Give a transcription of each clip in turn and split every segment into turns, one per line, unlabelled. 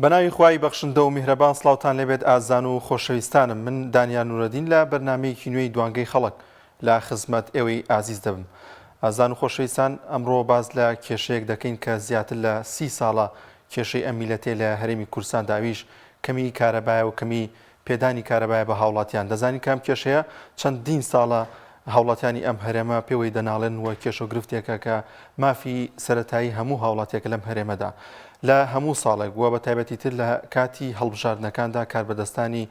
بەناوی خوای بەخشندە و میهرەبان سڵاوتان لێبێت ئازان و خۆشەویستانم. من دانیال نورەدین لە بەرنامەیەکی نوێی دوانگەی خەڵک لە خزمەت ئێوەی ئازیز دەبم. ئازان و خۆشەویستان، ئەمڕۆ باز لە کێشەیەک دەکەین کە زیاتر لە 30 ساڵە کێشەی ئەم میلەتێ لە هەرێمی کوردستان داویش کەمی کارەبایە و کەمی پێدانی کارەبایە بە هاوڵاتیان. دەزانین کام کێشەیە چەندین ساڵە هاوڵاتیانی ئەم هەرێمە پێوەی دەناڵێن وە کێشە و گرفتێکە کە مافی سەرەتایی هەموو هاوڵاتێک لەم هەرێمەدا لە هەموو ساڵێک وە بە تایبەتی تر لە کاتی هەڵبژاردنەکاندا کاربەدەستانی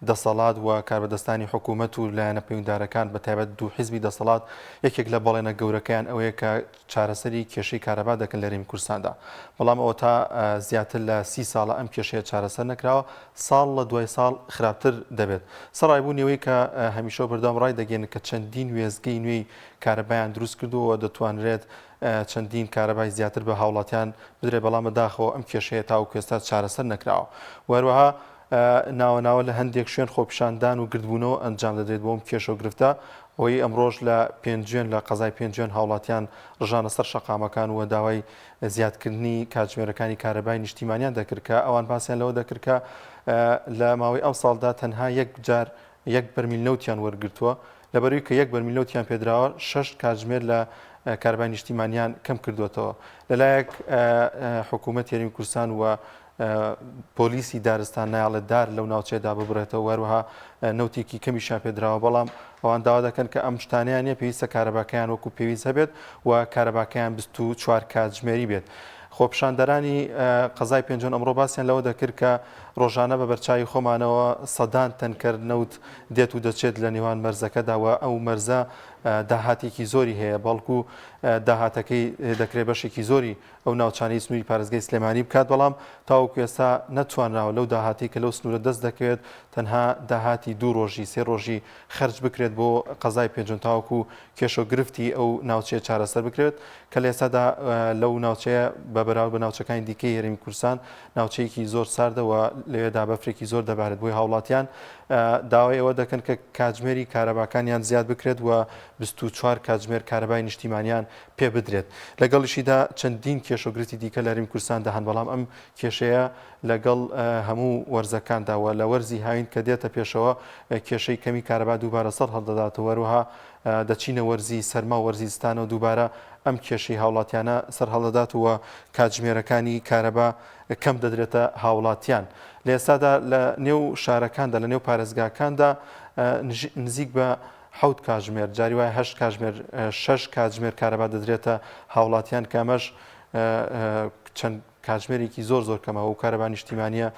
دەسەڵات و کاربەدەستانی حکوومەت و لایەنە پەیوەنددارەکان بە تایبەت دوو حیزبی دەسەڵات یەکێک لە بەڵێنە گەورەکەیان ئەوەیە کە چارەسەری کێشەی کارەبا دەکەن لە هەرێمی کوردستاندا. بەڵام ئەوە تا زیاتر لە 30 ساڵە ئەم کێشەیە چارەسەر نەکراوە، ساڵ لە دوای ساڵ خراپتر دەبێت. سەرایبوونەوەی کە هەمیشە بەردەوام ڕای دەگەێن کە چەندین وێزگەی نوێی کارەبایان دروست کردووە دەتوانرێت چەندین کارەبای زیاتر بە هاوڵاتیان بدرێت، بەڵام بەداخەوە ئەم کێشەیە تاوەکو ئێستا چارەسەر نەکراوە. وەروەها ناوەناوە لە هەندێک شوێن خۆپیشاندان و گردبوونەوە ئەنجام دەدرێت بۆ ئەم کێشە و گرفتە. ئەوەی ئەمڕۆژ لە پێنجێن لە قەزای پێنجێن هاوڵاتیان ڕژانە سەر شەقامەکان و داوای زیادکردنی کاتژمێرەکانی کارەبای نیشتیمانیان دەکرد کە ئەوان باسییان لەوە دەکرد کە لە ماوەی ئەو ساڵدا تەنها یەک جار یەک بەرمیل نەوتیان وەرگرتووە، لەبەروی کە یەک بەرمیل نەوتیان پێدراوە 6 کاتژمێر لە کارەبای نیشتیمانیان کەم کردوێتەوە. لەلایەک حکوومەت هەرێمی کوردستان و پۆلیسی دارستان نایڵێت دار لەو ناوچەیەدا ببڕێتەوە، وەروەها نەوتێکی کەمیشان پێدراوە، بەڵام ئەوان داوا دەکەن کە ئەم شتانیان نیە پێویستە کارەباکەیان وەکو پێویست هەبێت و کارەباکەیان 24 کاتژمێری بێت. خۆپیشاندەرانی قەزای پێنجۆن ئەمڕۆ باسییان لەوە دەکرد کە ڕۆژانە بە بەرچاوی خۆمانەوە سەدان تەنکەر نەوت دێت و دەچێت لە نێوان مەرزەکەداوە. ئەو مەرزە داهاتێکی زۆری هەیە، بەڵکو داهاتەکەی دەکرێت بەشێکی زۆری ئەو ناوچانەی سنووری پارێزگای سلێمانی بکات، بەڵام تاوەکو ئێستا نەتوانراوە لەو داهاتی کە لەو سنوورە دەست دەکەوێت تەنها داهاتی 2 ڕۆژی 3 ڕۆژی خەرج بکرێت بۆ قەزای پێنجۆن تاوەکو کێشە و گرفتی ئەو ناوچەیە چارەسەر بکرێت کە لە ئێستادا لەو ناوچەیە بەبراو بە ناوچەکانی دیکەی هەرێمی کوردستان ناوچەیەکی زۆر ساردەوە لەوێدا بەفرێکی زۆر دەبارێت بۆی هاوڵاتیان داوای ئەوە دەکەن کە کاتژمێری کارەباکانیان زیاد بکرێت و 24 کاتژمێر کارەبای نیشتیمانیان پێ بدرێت. لەگەڵیشیدا چەندین کێشە و گرفتی دیکە لە هەرێمی کوردستان دەهەن، بەڵام ئەم کێشەیە لەگەڵ هەموو وەرزەکانداوە لە وەرزی هاوین کە دێتە پێشەوە کێشەی کەمی کارەبا دووبارە سەر هەڵدەداتەوە، وەروەها دەچینە وەرزی سەرما و وەرزی زستانەوە دووبارە ئەم کێشەی هاوڵاتیانە سەر هەڵدەداتەوە کاتژمێرەکانی کارەبا کەم دەدرێتە هاوڵاتیان. لە ئێستادا لە نێو شارەکاندا لە نێو پارێزگاکاندا نزیک بە 7 کاتژمێر جاری وایە 8 کاتژمێر 6 کاتژمێر کارەبا دەدرێتە هاوڵاتیان کە ئەمەش چەند کاتژمێرێکی زۆر کەمە و کارەبا نیشتیمانیە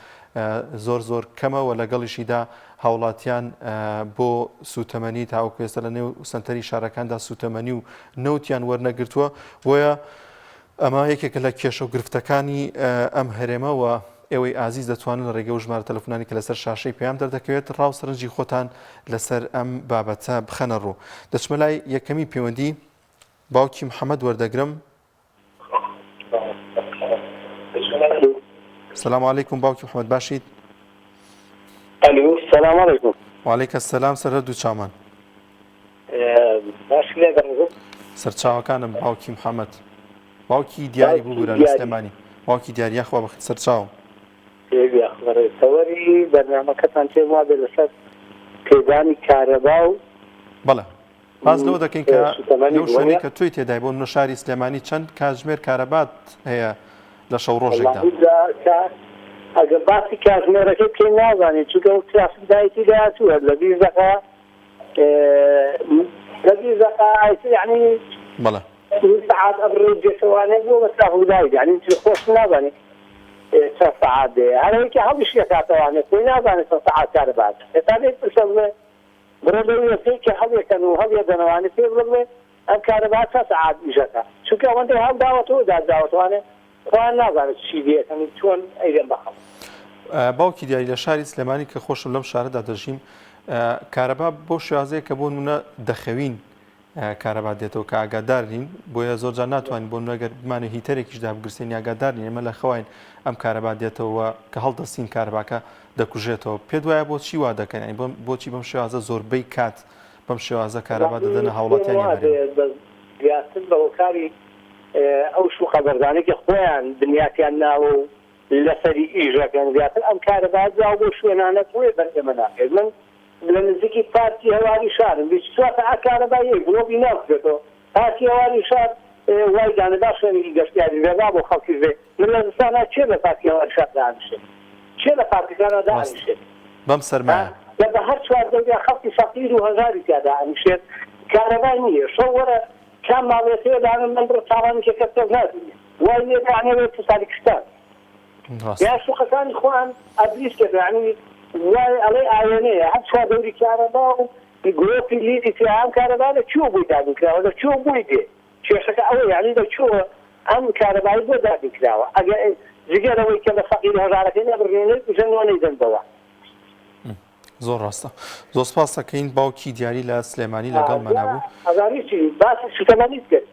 زۆر کەمەوە. لەگەڵیشیدا هاوڵاتیان بۆ سوتەمەنی تاوەکو ئێستا لە نێو سنتەری شارەکاندا سوتەمەنی و نەوتیان وەرنەگرتووە، وە ئەمە یەکێکە لە کێشە و گرفتەکانی ئەم هەرێمەوە. ئێوەی ئازیز دەتوانن لە ڕێگە و ژمارە تەلەفۆنانی کە لەسەر شاشەی پێیان دەردەکەوێت ڕاو سەرنجی خۆتان لەسەر ئەم بابەتە بخەنە ڕوو. دەچمە لای یەکەمی پەیوەندی باوکی محەممەد وەردەگرم. سلام علیکم باوکی محەممەد، باشیت؟
سلام علیکم.
وعلیکە سەلام. سەر هەردوو چاومان سەرچاوەکانم باوکی محەممەد، باوکی دیاری بوو لە سلێمانی، باوکی دیارە خوا بەخێر سەرچاوم.
سەوەری بەرنامەکەتان پێم وا بێت لەسەر پێدانی کارەبا و
بەڵێ باز لەوە دەکەین کە لەو شوێنی کە توی تێدای بۆ شاری سلێمانی چەند کاتژمێر کارەبات هەیە لە شەو ڕۆژێکدا؟
ئەگەر باسی کاتژمێرەکەی پێ نازانێت چونکە ئەو ترافیک دایەتی داهاتووە لە 20 دقیقە یعنی
بەڵێ
ساعات ئەبڕێ جێسەوانەیە بۆ بە ترافیک دایەت یعنی خۆش نازانێت چەند ساعات دێ هەرێکی هەڵیشی کاتەوانێت پێی نازانێت چەند ساعات کارەبات هێتا بێت پرسە بڵێ بڕۆ لەوێ پێی کە هەڵیەکەن و هەڵیەدەنەوانێت پێ بڵێ ئەم کارەبات چەند ساعات ئیژەکە چونکە ئەوەندەی هەڵداوەتەوە داداوەتوانێت خۆیان نازانێت چی دێتەن چۆن ئەیدەن بەخەڵ.
باوکی دیاری لە شاری سلێمانی کە خۆشم لەم شارەدا دەژیم کارەبا بۆ شێوازەیە کە بۆ نمونە دەخەوین کارەبا دێتەوە کە ئاگادارین، بۆیە زۆرجار ناتوانین بۆ نەگەر بمانە هیتەرێکیشدا بگرسێنی ئاگادارین ئێمە لە خەواین ئەم کارەبا دێتەوە کە هەڵدەستین کارەباکە دەکوژێتەوە. پێ دوایە بۆچی وا دەکەن؟ بۆچی بەم شێوازە زۆربەی کات بەم شێوازە کارەبا دەدەنە هاوڵاتیان
زیاتر بە هۆکاری ئەو شوخەبەردانێکی خۆیان دنیاتیان ناوە و لەسەری ئیژەکەن زیاتر ئەم کارەبا جاو بۆ شوێنانە بۆیە بەردەمە ناکرێت من لە نزیکی پارتی هەواری شارم 24 ساعت کارەبایی گڵۆبی ناکرێتەوە پارتی هەواری شار وای دانەدا شوێنی گەشتیاری ڕێگا بۆ خەڵکی وێ من لە زستانە چێ لە پارتی هەواری شار دانیشێت چێ لە پارتیزانە دانیشێت
بەم سەرمایە
لە بە هەر چواردەویا خەڵکی فەقیر و هەژاری تیادا ئەنیشێت کارەبای نییە شەو وەرە کام ماڵێتەیە دانم من بڕ تاوانێکە کەس نادیێ وای لێ دانەوێت سالی کشتان یا سوقەکانی خۆیان ئەدریس کرد یعنی وای ئەڵێ ئاوێنەیە هەر چوا دەوری کارەبا و گرۆپی لیدی تیام کارەبا لە چوو بووی دابینکراوە لە چوو بووی دێ کێشەکە ئەوە یعنی لە چووە ئەم کارەبایی بۆ دابینکراوە ئەگەر جگەرەوەی کە لە فەقیر هەژارەکەی نەبڕێنێت ژەنوانەی دەنبەوە
زۆر ڕاستە زۆر سپاس دەکەین باوکی دیاری لە سلێمانی لەگەڵمان نەبوو
ئەزانی چی باسی سوتەمەنیت کرد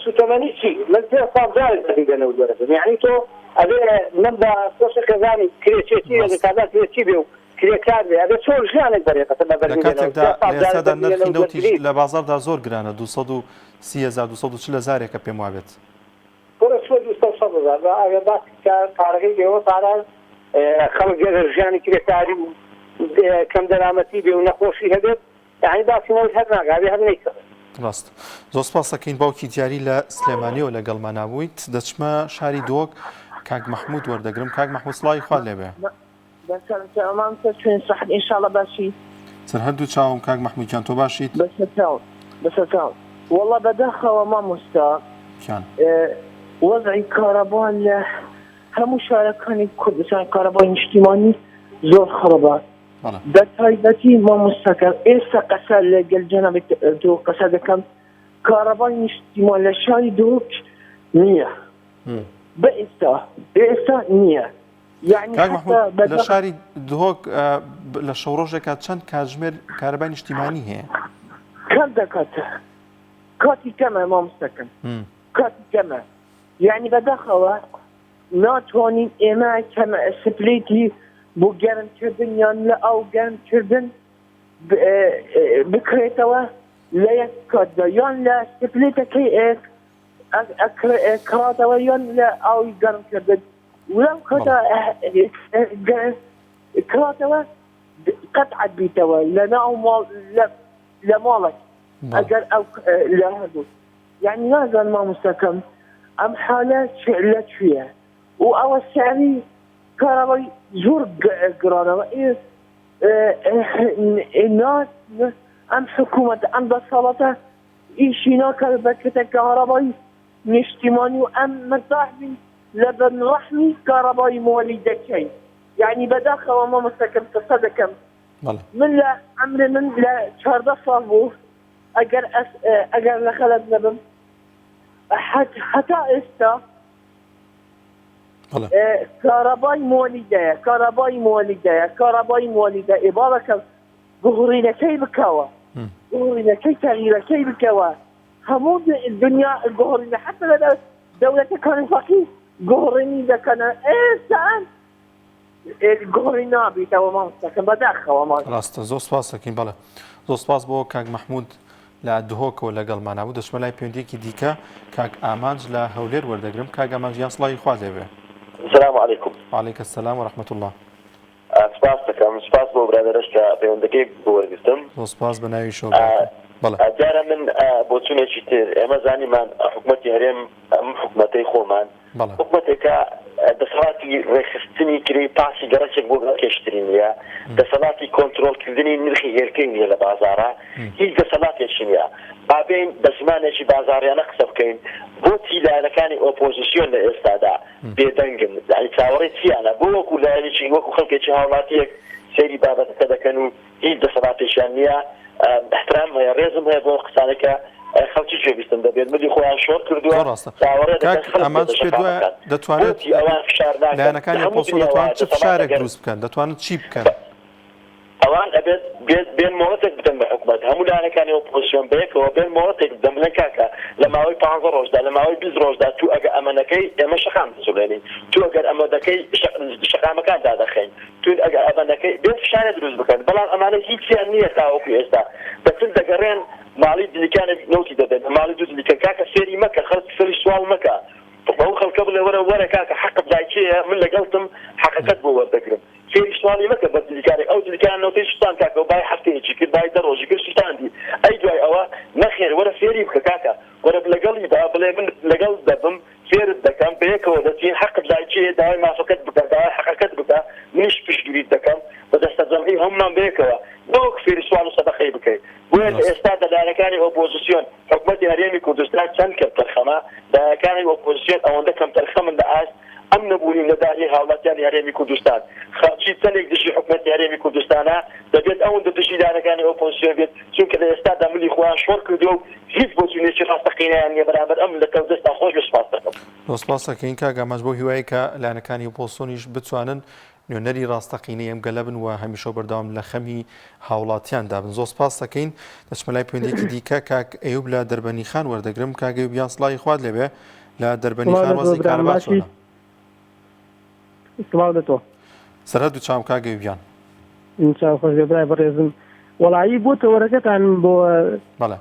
سوتەمەنی چی من پێ ساڵجارێک دەبیدەنەوە دەرەبم یعنی تۆ ئەبێ من بە خۆشە کەزانی کرێچێتی لە کازات کرێچی بێ و کرێکار بێ ئەبێ چۆر ژیانێک بەرێتە
لە کاتێکدا لێسەدا نرخی نەوتیش لە بازاردا زۆر گرانە 230,000 پێم وابێت
بۆرە چوە 200,000 ئەگەر باسی کارەکەی بێەوە پاران خەڵک گەرە ژیانی کرێکاری و کەم دەرامەتی بێ و نەخۆشی هەبێت یعنی باسی نەوت هەر ناگابێ هەر نەیکەوێت
ڕاست زۆر سپاس دەکەین باوکی دیاری لە سلێمانیەوە لەگەڵمان نبوویت دەچمە شاری دۆک کاک محمود وەردەگرم کاک محمود سڵاوی خوا لێبێ
ئینشاڵە باشی
سەرهەردوو چاوم کاک محمودیان تۆ باشیت
بەسەر وەڵا بەداخەوە مامۆستا وەزعی کارەبا لە هەموو شارەکانی کوردستان کارەبای نیشتیمانی زۆر خراپە بە تایبەتی مامۆستاکە ئێستا قەسە لەگەڵ جەنابی تۆ قەسە دەکەم کارەبای نیشتیمان لە شاری دۆک نییە بە ئێستا نییە
لە شاری دهۆک لە شەوڕۆژێکە چەند کاتژمێر کارەبای نیشتیمانی هەیە
کەم دەکاتە کاتی کەمە مامۆستاکەم کاتی کەمە یعنی بەداخەوە ناتوانین ئێمە کەمە سپلیتی بۆ گەرمکردن یان لە ئەو گەرمکردن بکرێتەوە لە یەک کاتدا یان لە سپلێتەکەی کاتەوە یان لە ئەوی گەرمکردن ولەو کاتا کاتەوە قەتعەت بیتەوە لە ناو ماڵ لە ماڵێک ئەگەر ئەو لە هەردوو یعنی نازانم مامۆستاکەم ئەم حالە لە کوێیە و ئەوە سەری کارەبای زۆر گرانەوە ئەم حکوومەت ئەم دەسەڵاتە ئیشی ناکرد بەکردە کارەبای نیشتیمانی و ئەم مرتاح بین لە بنڕەحمی کارەبای مۆلی دەکەین یعنی بەداخەوە مامۆستاکەم قسە دەکەم من لە عەمرێ من لە 14 ساڵ بوو ئەگەر لە خەلەت نەبم هەتا ئێستا کارەبای مۆلیدەیە ئێباڵەکە گوهڕینەکەی بکەوە گوهڕینەکەی تەغییرەکەی بکەوە هەموو دنیا گوهڕینە حتى لە دەوڵەتەکانی فەقیر گوهڕینی دەکەنە ئێستا گوهڕی نابێتەوە مامۆستاکەم بەداخەوە
ڕاستە زۆر سپاس دەکەین بەڵێ زۆر سپاس بۆ کاک محمود لە دهۆکەوە لەگەڵمان نبوو دەچمە لای پەیوەندیەکی دیکە کاک ئامانج لە هەولێر وەردەگرم کاک ئامانجیان سڵاوی خوا لێبێ
السلام عليكم.
وعليك السلام ورحمة الله.
سپاس دەکەم سپاس بۆ برادەرش کە پەیوەندەکەی بوەرگرتم
سپاس بەناوی شۆ
جارە من بۆ چونێکی تر ئێمە زانیمان حکوومەتی هەرێم ئەم حکوومەتەی خۆمان حکوومەتێکە دەسەڵاتی ڕێخستنی کری پاسی گەڕەچێک بۆ گەڕکێشترین نیە دەسەڵاتی کۆنتڕۆلکردنی نرخی هێرکەی نیە لە بازارە هیچ دەسەڵاتێکی نیە بابین بە زمانێکی بازاریانە قسە بکەین بۆچی لایەنەکانی ئۆپۆزیسیۆن لە ئێستادا بێدەنگن یعنی چاوەڕێی چیانە بۆ وەکو لایەنێکی وەکو خەڵکێکی هاوڵاتیەک سەیری بابەتەکە دەکەن و هیچ دەسەڵاتێکیان نییە احترام هەیە ڕێزم هەیە بۆ قسانێکە خەڵکی گوێبیستم دەبێت ملی خۆیان شۆر کردووە
دەتوانێت لایەنەکانی ئۆپۆزیسیۆن دەتوانن چ فشارێک دروست بکەن دەتوانن چی بکەن
ئەوان ئەبێت بێن مۆڵەتێک بدەن بە حکوومەت هەموو لایەنەکانی ئۆپۆزیسیۆن بەیەکەوە بێن مۆڵەتێک بدەن بڵێن کاکە لە ماوەی 15 ڕۆژدا لە ماوەی 20 ڕۆژدا تو ئەگە ئەمەنەکەی ئێمە شەقام دەسوڵێنین تو ئەگەر ئەمە دەکەی شەقامەکان دادەخەین تو ئەگەر ئەمەنەکەی بێت فشارێک دروست بکەن بەڵام ئەمانە هیچیان نییە تاوەکو ئێستا دەچن دەگەڕێن ماڵی دلیکانێک نەوتی دەبێت ماڵی دوو دلیکە کاکە سێری مەکە خەڵک سەری سوال مەکە بەو خەڵکە بڵێ وەرە کاکە حەقت لای چییە من لەگەڵتم حەقەکەت بۆ وەردەگرم فێری شتوانی مەکە بە دلیکاری ئەو دلیکانەوەی شتان کاکە و بای هەفتەیەکی کرد بای دە ڕۆژی کرد شتاندی ئەی دوای ئەوە نەخێر وەرە فێری بکە کاکە وەرە لەگەڵی با بڵێ من لەگەڵ دەبم فێرت دەکەم بەیەکەوە دەچین حەقت لای چییە داوای مافەکەت بکە داوای حەقەکەت بکە منیش پشتگیریت دەکەم بە دەستە جەمعی هەمومان بەیەکەوە نەوەک فێری سوال و سەدەقەی بکەیت بۆیە ئێستا دەدارەکانی ئۆپۆزیسیۆن حکومەتی هەرێمی کوردستان چەند کەم تەرخەمە دارەکانی ئۆپۆزیسیۆن ئەوەندە کەم تەرخەمن لە ئاست ئەم نەبوونی لەداری هاوڵاتیانی هەرێمی کوردستان خەڵکی چەندێک دژی حکومەتی هەرێمی کوردستانە دەبێت ئەوەندە دژی دارەکانی ئۆپۆزیسیۆن بێت چونکە لە ئێستادا ملی خۆیان شۆڕ کردووە و هیچ بۆچوونێکی ڕاستەقینەیان نییە بەرامبەر ئەم لە دەستان خۆش سپاس دەکەم.
سپاس دەکەین کاک ئاماژ بۆ هیوای کە لایەنەکانی ئۆپۆزیسیۆنیش بتوانن نوێنەری ڕاستەقینەی ئەم گەلە بن و هەمیشە بەردەوام لە خەمی هاوڵاتیاندا بن. زۆر سپاس دەکەین. دەچمە لای پوێندێکی دیکە کاک ئەیوب لە دەربەنی خان وەردەگرم. کاک ئەیوب یان سڵاوی خوارد لێبێ لە دەربەنی خان وەزی کارەبا چۆنە؟
سڵاو دەتۆ
سەرەت دووچاوم کاک ئەیوبیان.
چاو خۆش بێ برای بەڕێزم وەڵایی بۆ تەوەرەکەتان بۆ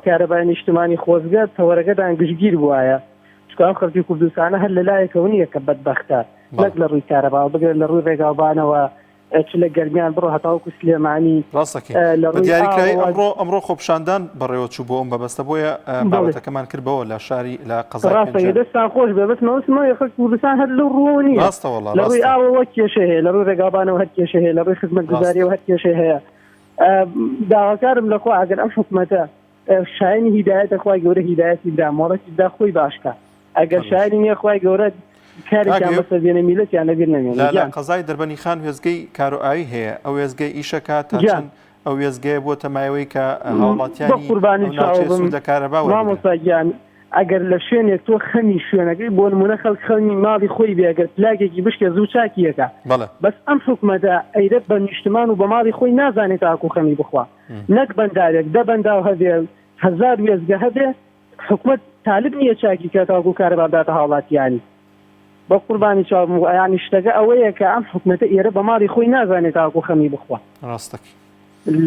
کارەبای نیشتمانی خۆزگە تەوەرەکەتان گشتگیر بووایە چکە ئەم خەڵکی کوردستانە هەر لەلایەکەوە نییە کە بەدبەختە نەک لە ڕووی کارەبا بگرێت لە ڕووی ڕێگاوبانەوە چ لە گەرمیان بڕۆ هەتاوەکو سلێمانی
دیاریکراوی ئەمڕۆ خۆپشاندان بەڕێوەچوو بۆ ئەم بەبەستە بۆیە بابەتەکەمان کردبەوە لە شاری لە قەزای
دەستان خۆش بێ بەسمەوەسمەوە خەڵک کوردستان هەر لەو ڕووە نییە لە ڕووی ئاوەوە کێشە هەیە لە ڕووی ڕێگاوبانەوە هەر کێشە هەیە لە ڕووی خزمەتگوزاریەوە هەر کێشە هەیە داواکارم لەخوا ئەگەر ئەم حکومەتە شایانی هیدایەتە خوای گەورە هیدایەتی دا مۆڵەتی دا خۆی باشکە ئەگەر شایانی نییە خوای گەورە کارێکیان بەسەر بێنە میلەتیان لەبیر نەمێنێت.
لە قەزای دەربەنی خان وێزگەی کارۆئاوی هەیە ئەو وێزگەی ئیشەکە تا چەند ئەو وێزگەیە بۆ تەمایەوەی کە هاوڵاتیانی ناوچەی کارەبا
مامۆستاگیان ئەگەر لە شوێنێک تۆ خەمی شوێنەکەی بۆ نمونە خەڵک خەمی ماڵی خۆی بێ ئەگەر پلاکێکی بشکێ زوو چاکیەکە بەس ئەم حکومەتە ئەیرەت بە نیشتمان و بە ماڵی خۆی نازانێت تاکو خەمی بخوا نەک بەندارێک دە بەنداو هەبێ هەزار وێزگە هەبێ حکومەت طالب نییە چاکی کە تاکو کارەبا بداتە هاوڵاتیانی بە قوربانی چاویانی شتەکە ئەوەیە کە ئەم حکومەتە ئێرە بە ماڵی خۆی نازانێت تاکو خەمی بخوا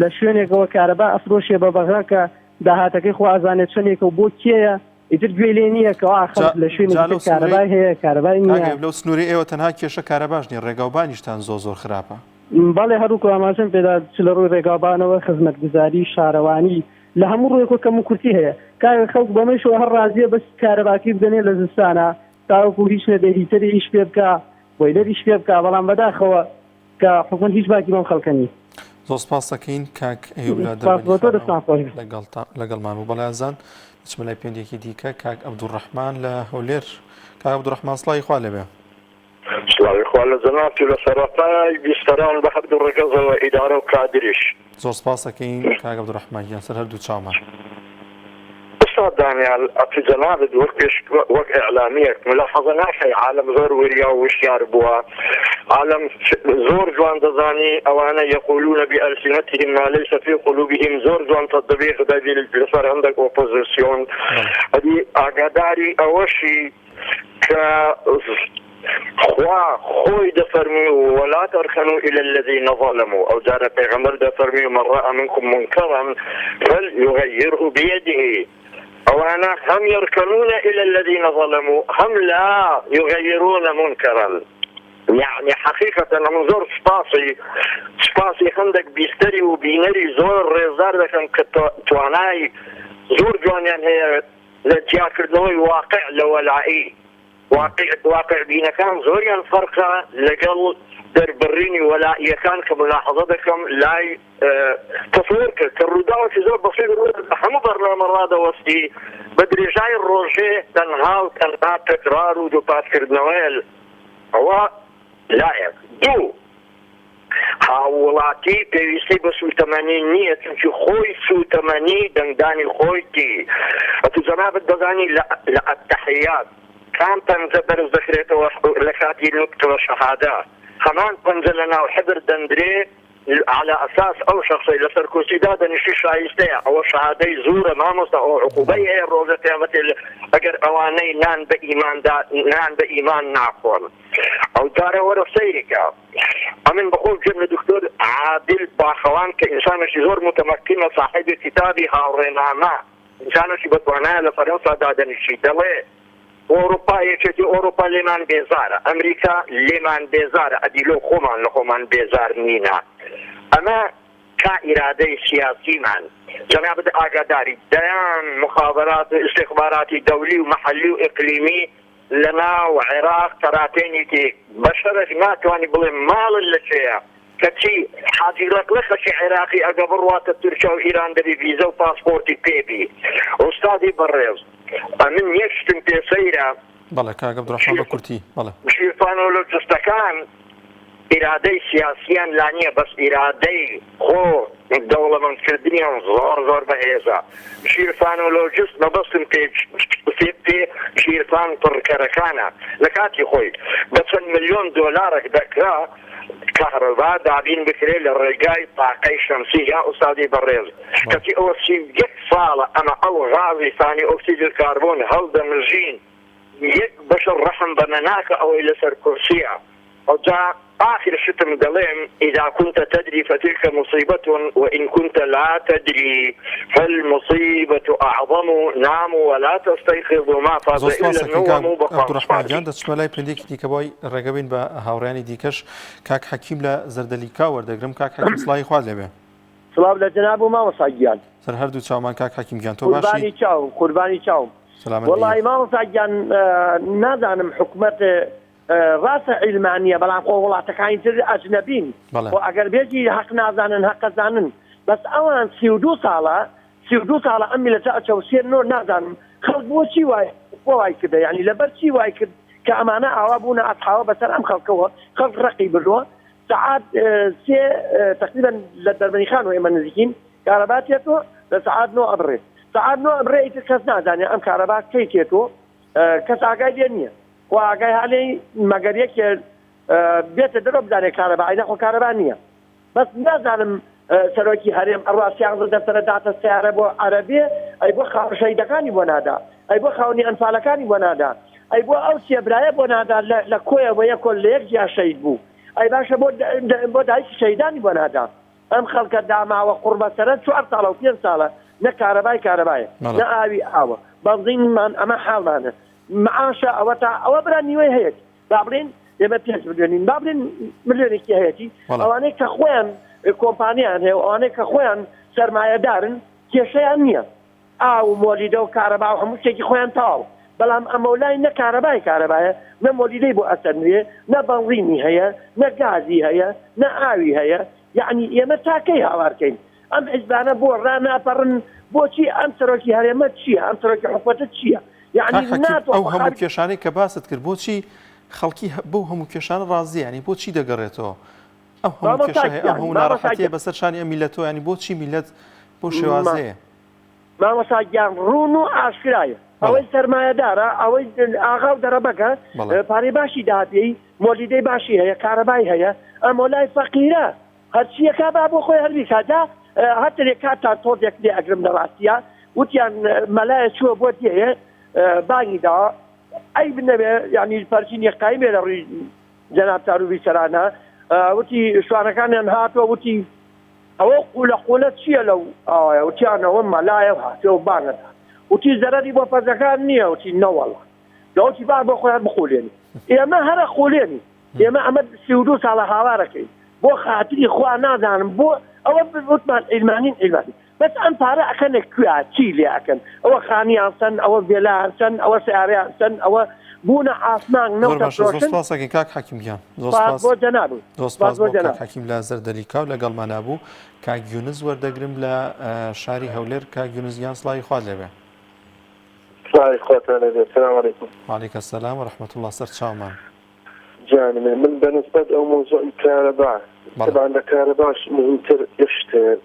لە شوێنێکەوە کارەبا ئەفرۆشێ بە بەغڕەکە داهاتەکەی خۆ ئازانێت چەندێکە بۆ کێیە ئیتر گوێ لێ نییە کەوا لە شوێنێک کارەبای هەیە کارەبای نییە
لەو سنووری ئێوە تەنها کێشە کارەباش نیە ڕێگاوبانیشتان زۆر خراپە.
بەڵێ هەروکو ئاماژەم پێدا چ لە ڕووی ڕێگاوبانەوە خزمەتگوزاری شارەوانی لە هەموو ڕوویەکە کەم و کورتی هەیە کار خەڵک بەمەشەوە هەر ڕازیە بەس کارەباکی بدەنێ لە زستانە تاوەکو هیچ نەدەهیتەری ئیش پێ بکە بۆیلەریش پێ بکە بەڵام بەداخەوە کە حکومەت هیچ باکی بەم خەڵکەنی.
زۆر سپاس دەکەین کاک ئەیوب لەگەڵمان و بەڵێزان چمە لای پێندێکی دیکە کاک عەبدوڕەحمان لە هەولێر. کاک عەبدوڕەحمان سڵاوی خوا لێبێ.
سڵاوی خوا لە جەنابی لە سەرەتای بیستەران بە هەردوو ڕێگەزەوە ئیدارە و کادریش.
زۆر سپاس دەکەین کاک عەبدوڕەحمان گیان سەر هەردوو چاومان.
ئێستا دانیال ئەتی جەنابت وەک پێش وەک ئیعلامیەک ملاحەزە ناکەی عالم زۆر وریا و وشیار بووە عالم زۆر جوان دەزانی ئەوانە یەقولون بئەلسنتهم ما ليس في قلوبهم زۆر جوان تەدەبێ خدای لەسەر هەندێک ئۆپۆزیسیۆن ئەدی ئاگاداری ئەوەشی کە خوا خۆی دەفەرمی ولا تركنوا إلى الذين ظلموا أو جار پیغمبر دەفەرمی من رأى منكم منكرا فليغيره بيده أوانا هم يركنون إلى الذين ظلموا هم لا يغيرون منكرا يعني حقيقة من زور سپاسی هندك بيستري وبينري زور ريزار دكم كتواناي زور جوانيان هي لتياكردنوي واقع لولعي واقع بينا كان زوريان فرقة لقل دربريني ولا يكان كملاحظة دكم لاي تصورك كالرداوة زور بسيط هم برنامج رادا وسطي بدري جاي الروجي تنهاو تكرار ودوبات كردنويل هو لایق دوو هاوڵاتی پێویستی بە سوتەمەنی نییە چونکی خۆی سوتەمەنی دەنگدانی خۆیتی ئەتو جەنابەت دەزانی لە ئەتەحیات کام پەنجە بەرز دەکرێتەوە لە کاتی نوتەوە شەهادە هەمان پەنجە لە ناو حبر دەندرێ على أساس أو شخصي لسركوسي دادا نشي شايستيا أو شهادي زورة ما مصدا أو عقوبية هي الروزة مثل أجر أواني نان بإيمان نعفون أو دارة ورا سيركا أمن بقول جبنا دكتور عادل باخوان كإنسان شزور متمكن صاحب كتابي هاوريناما إنسان شي بطوانا لفرنسا دادا نشي دلي ئەوروپا یەکێتی ئەوروپا لێمان بێزارە ئەمریکا لێمان بێزارە ئەدیلۆ خۆمان لە خۆمان بێزار نینە ئەمە کا ئیرادەی سیاسیمان جەنابەت ئاگاداری دەیان مخابرات استخباراتی دەولی و مەحەلی و ئیقلیمی لەناو عێراق تەراتێنێکی بەشەرێک ناتوانانی بڵێ ماڵن لەکوێیە کەچی حاجیرەک لە خەشی عێراقی ئەگە بڕواتە تورکیا و ئیران دەبی ڤیزە و پاسپۆرتی پێبی ئوستادی بەڕێز من یەکشتم پێسەیرە
بەڵێ کاک عەبدوڕەحمان بە کورتی بەڵێ
شیرفانۆلۆجستەکان ئیرادەی سیاسیان لا نییە بەس ئیرادەی خۆ دەوڵەمەندکردنیان زۆر بەهێزە شیرفانۆلۆجست مەبەستم پێ شیرفان پڕکەرەکانە لە کاتی خۆی بە چەند ملیۆن دۆلارێک دەکرا کهربا دابین بکرێ لە ڕێگای تاقەی شەمسی یا ئوستادی بەڕێز کەچی ئەوە 31 ساڵە ئەمە ئەو غازی ثانی ئۆکسیدی کاربۆن هەڵدەمژین یەک بەشە ڕەحم بەمە ناکە ئەوەی لەسەر کورسیە وجا آخر شتم دلهم إذا كنت تدري فتلك مصيبة وإن كنت لا تدري فالمصيبة أعظم نام ولا تستيقظ ما فاز إلا النوم
عەبدوڕەحمان جان دەچمە لای پرندێکی دیکە بۆی ڕێگەبین بە هاوڕێیانی دیکەش کاک حەکیم لە زەردەلیکا وەردەگرم کاک حەکیم سڵاوی خوا لێبێ
سڵاو لە جەناب و مامۆستا گیان
سەر هەردوو چاومان کاک حەکیم گیان تۆ باشی
قوربانی چاوم وەڵڵی مامۆستا گیان نازانم حکومەت ڕاستە عیلمانیە بەڵام خۆ وڵاتەکانی تر ئەجنەبین و ئەگەر بێژی حەق نازانن حەقەزانن بەس ئەوان 32 ساڵە ئەم میلەتە ئەچەوسێن نۆ نازانم خەڵک بۆچی وای کردە یعنی لەبەر چی وای کرد کە ئەمانە ئاوا بوونە ئەسحاوە بەسەر ئەم خەڵکەوە خەڵک ڕقی بردووە سعات سێ تقریبا لە دەربەنیخان و ئێمە نزیکین کارەبا تێتەوە لە سعات 9 ئەبڕێ سعات 9 ئەبڕێ ئیتر کەس نازانێ ئەم کارەبا کەی تێتەوە کەس ئاگای لێ نییە و ئاگای هەڵێ مەگەر یەکێ بێتە دەرۆ بزانێ کارەبا ئەیدا خۆ کارەبا نییە بەس نازانم سەرۆکی هەرێم ئەڕاستیان دەفتەرە داتە سیارە بۆ عەرەبێ ئەی بۆ شەیدەکانی بۆ نادا ئەی بۆ خاونی ئەنفالەکانی بۆ نادا ئەی بۆ ئەو سێبرایە بۆ نادا لە کۆیەوە یەکۆ لە یەک جیا شەید بوو ئەی باشە بۆ دایکی شەیدانی بۆ نادا ئەم خەڵکە داماوە قوربەسەرە 4 ساڵە و 5 ساڵە نە کارەبایە نە ئاوی ئاوە بەنزینمان ئەمە حاڵانە معاشە ئەوە تا ئەوە برا نیوەی هەیە بابرین ئێمە پێنج ملیۆنین بابرین ملیۆنێکی هەیەی ئەوانەی کە خۆیان کۆمپانیان هەیە ئەوانەی کە خۆیان سەرمایەدارن کێشەیان نییە ئاو مۆلیدە و کارەبا و هەموو شتێکی خۆیان تاو بەڵام ئەمەولای نە کارەبایە نە مۆلیدەی بۆ ئەسەرنوێ نە بەنزینی هەیە نە گازی هەیە نە ئاوی هەیە یعنی ئێمە تاکەی هاوارکەین ئەم حیزبانە بۆ ڕاناپەڕن بۆچی ئەم سەرۆکی هەرێمە چییە ئەم سەرۆکی حکومەتە چییە
ئەو هەموو کێشانەی کە باست کرد بۆچی خەڵکی بەو هەموو کێشانە ڕازی ینی بۆچی دەگەڕێتەوە ئەو هەموو کێشە ئەو هەموو ناڕەحەتیە بەسەر شانی ئەم میلەتەوە ینی بۆچی میلەت بۆ شێوازەیە
مامۆستا گیان ڕوون و ئاشکرایە ئەوەی سەرمایەدارە ئەوەی ئاغا و دەرەبەکە پارەی باشی داهاتێی مۆلیدەی باشی هەیە کارەبای هەیە ئەمۆلای فەقیرە هەرچیەکە با بۆ خۆی هەربی کادا هەترێک کاتان تۆزێک لێ ئەگرم لە ڕاستیە وتیان مەلایە چووە بۆ دێ بانگی داوە ئەی بنەبێ یعنی پەرچین یەقایی بێ لە ڕووی جەناب تاروبی سەرانە وتی شوانەکانیان هاتووە وتی ئەوە قولە چییە لەو ئاوایە وتیانەوە مەلایە هاتووە بانگەدا وتی زەرەری بۆ پەزەکان نییە وتی نەوەڵە داوتی با بۆ خۆیان بخولێنی ئێمە هەرە خولێنی ئێمە ئەمە 32 ساڵە هاوارەکەی بۆ خاتری خوا نازانم بۆ ئەوە وتمان ئیلمانین بەس ئەم پارە ئەکەنێک کوێ چی لێ ئەکەن ئەوە خانیان سن ئەوە بێلان سن ئەوە سیاریان سن ئەوە بوونە ئاسمان
نەوتەسپاسەکەی کاک حەکیمیان
بۆ جەناب
حەکیم لە زەردەلیکا و لەگەڵ مانابوو کاک یونس وەردەگرم لە شاری هەولێر کاک یونسیان سڵاوی خوا لێبێ
السلام عليكم.
وعليكم السلام ورحمة الله سر شامان.
جاني من بالنسبة أو موضوع الكهرباء طبعا الكهرباء مهمتر يشتر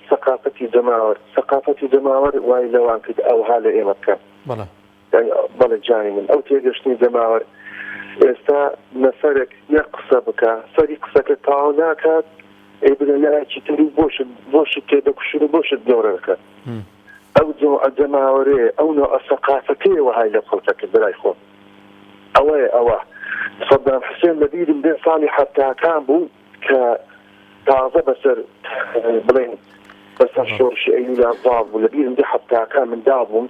ثقافة جماور وإلى وانكد أو هذا إيه مكان.
بلى.
يعني بلى جاني من أو تيجشني جماور إستا نفرك يقصبك فريقك تعاوناك إبن لا تشتري بوش كده كشري بوش الدورك. أو الجماوري أو نوع الثقافتي وهاي لفظتك برايخو أوه صدام حسين لبيد بن صالح حتى كان بو كتعظى بسر بلين بسر شورشي أيولا ضاب ولبيد حتى كان من دابهم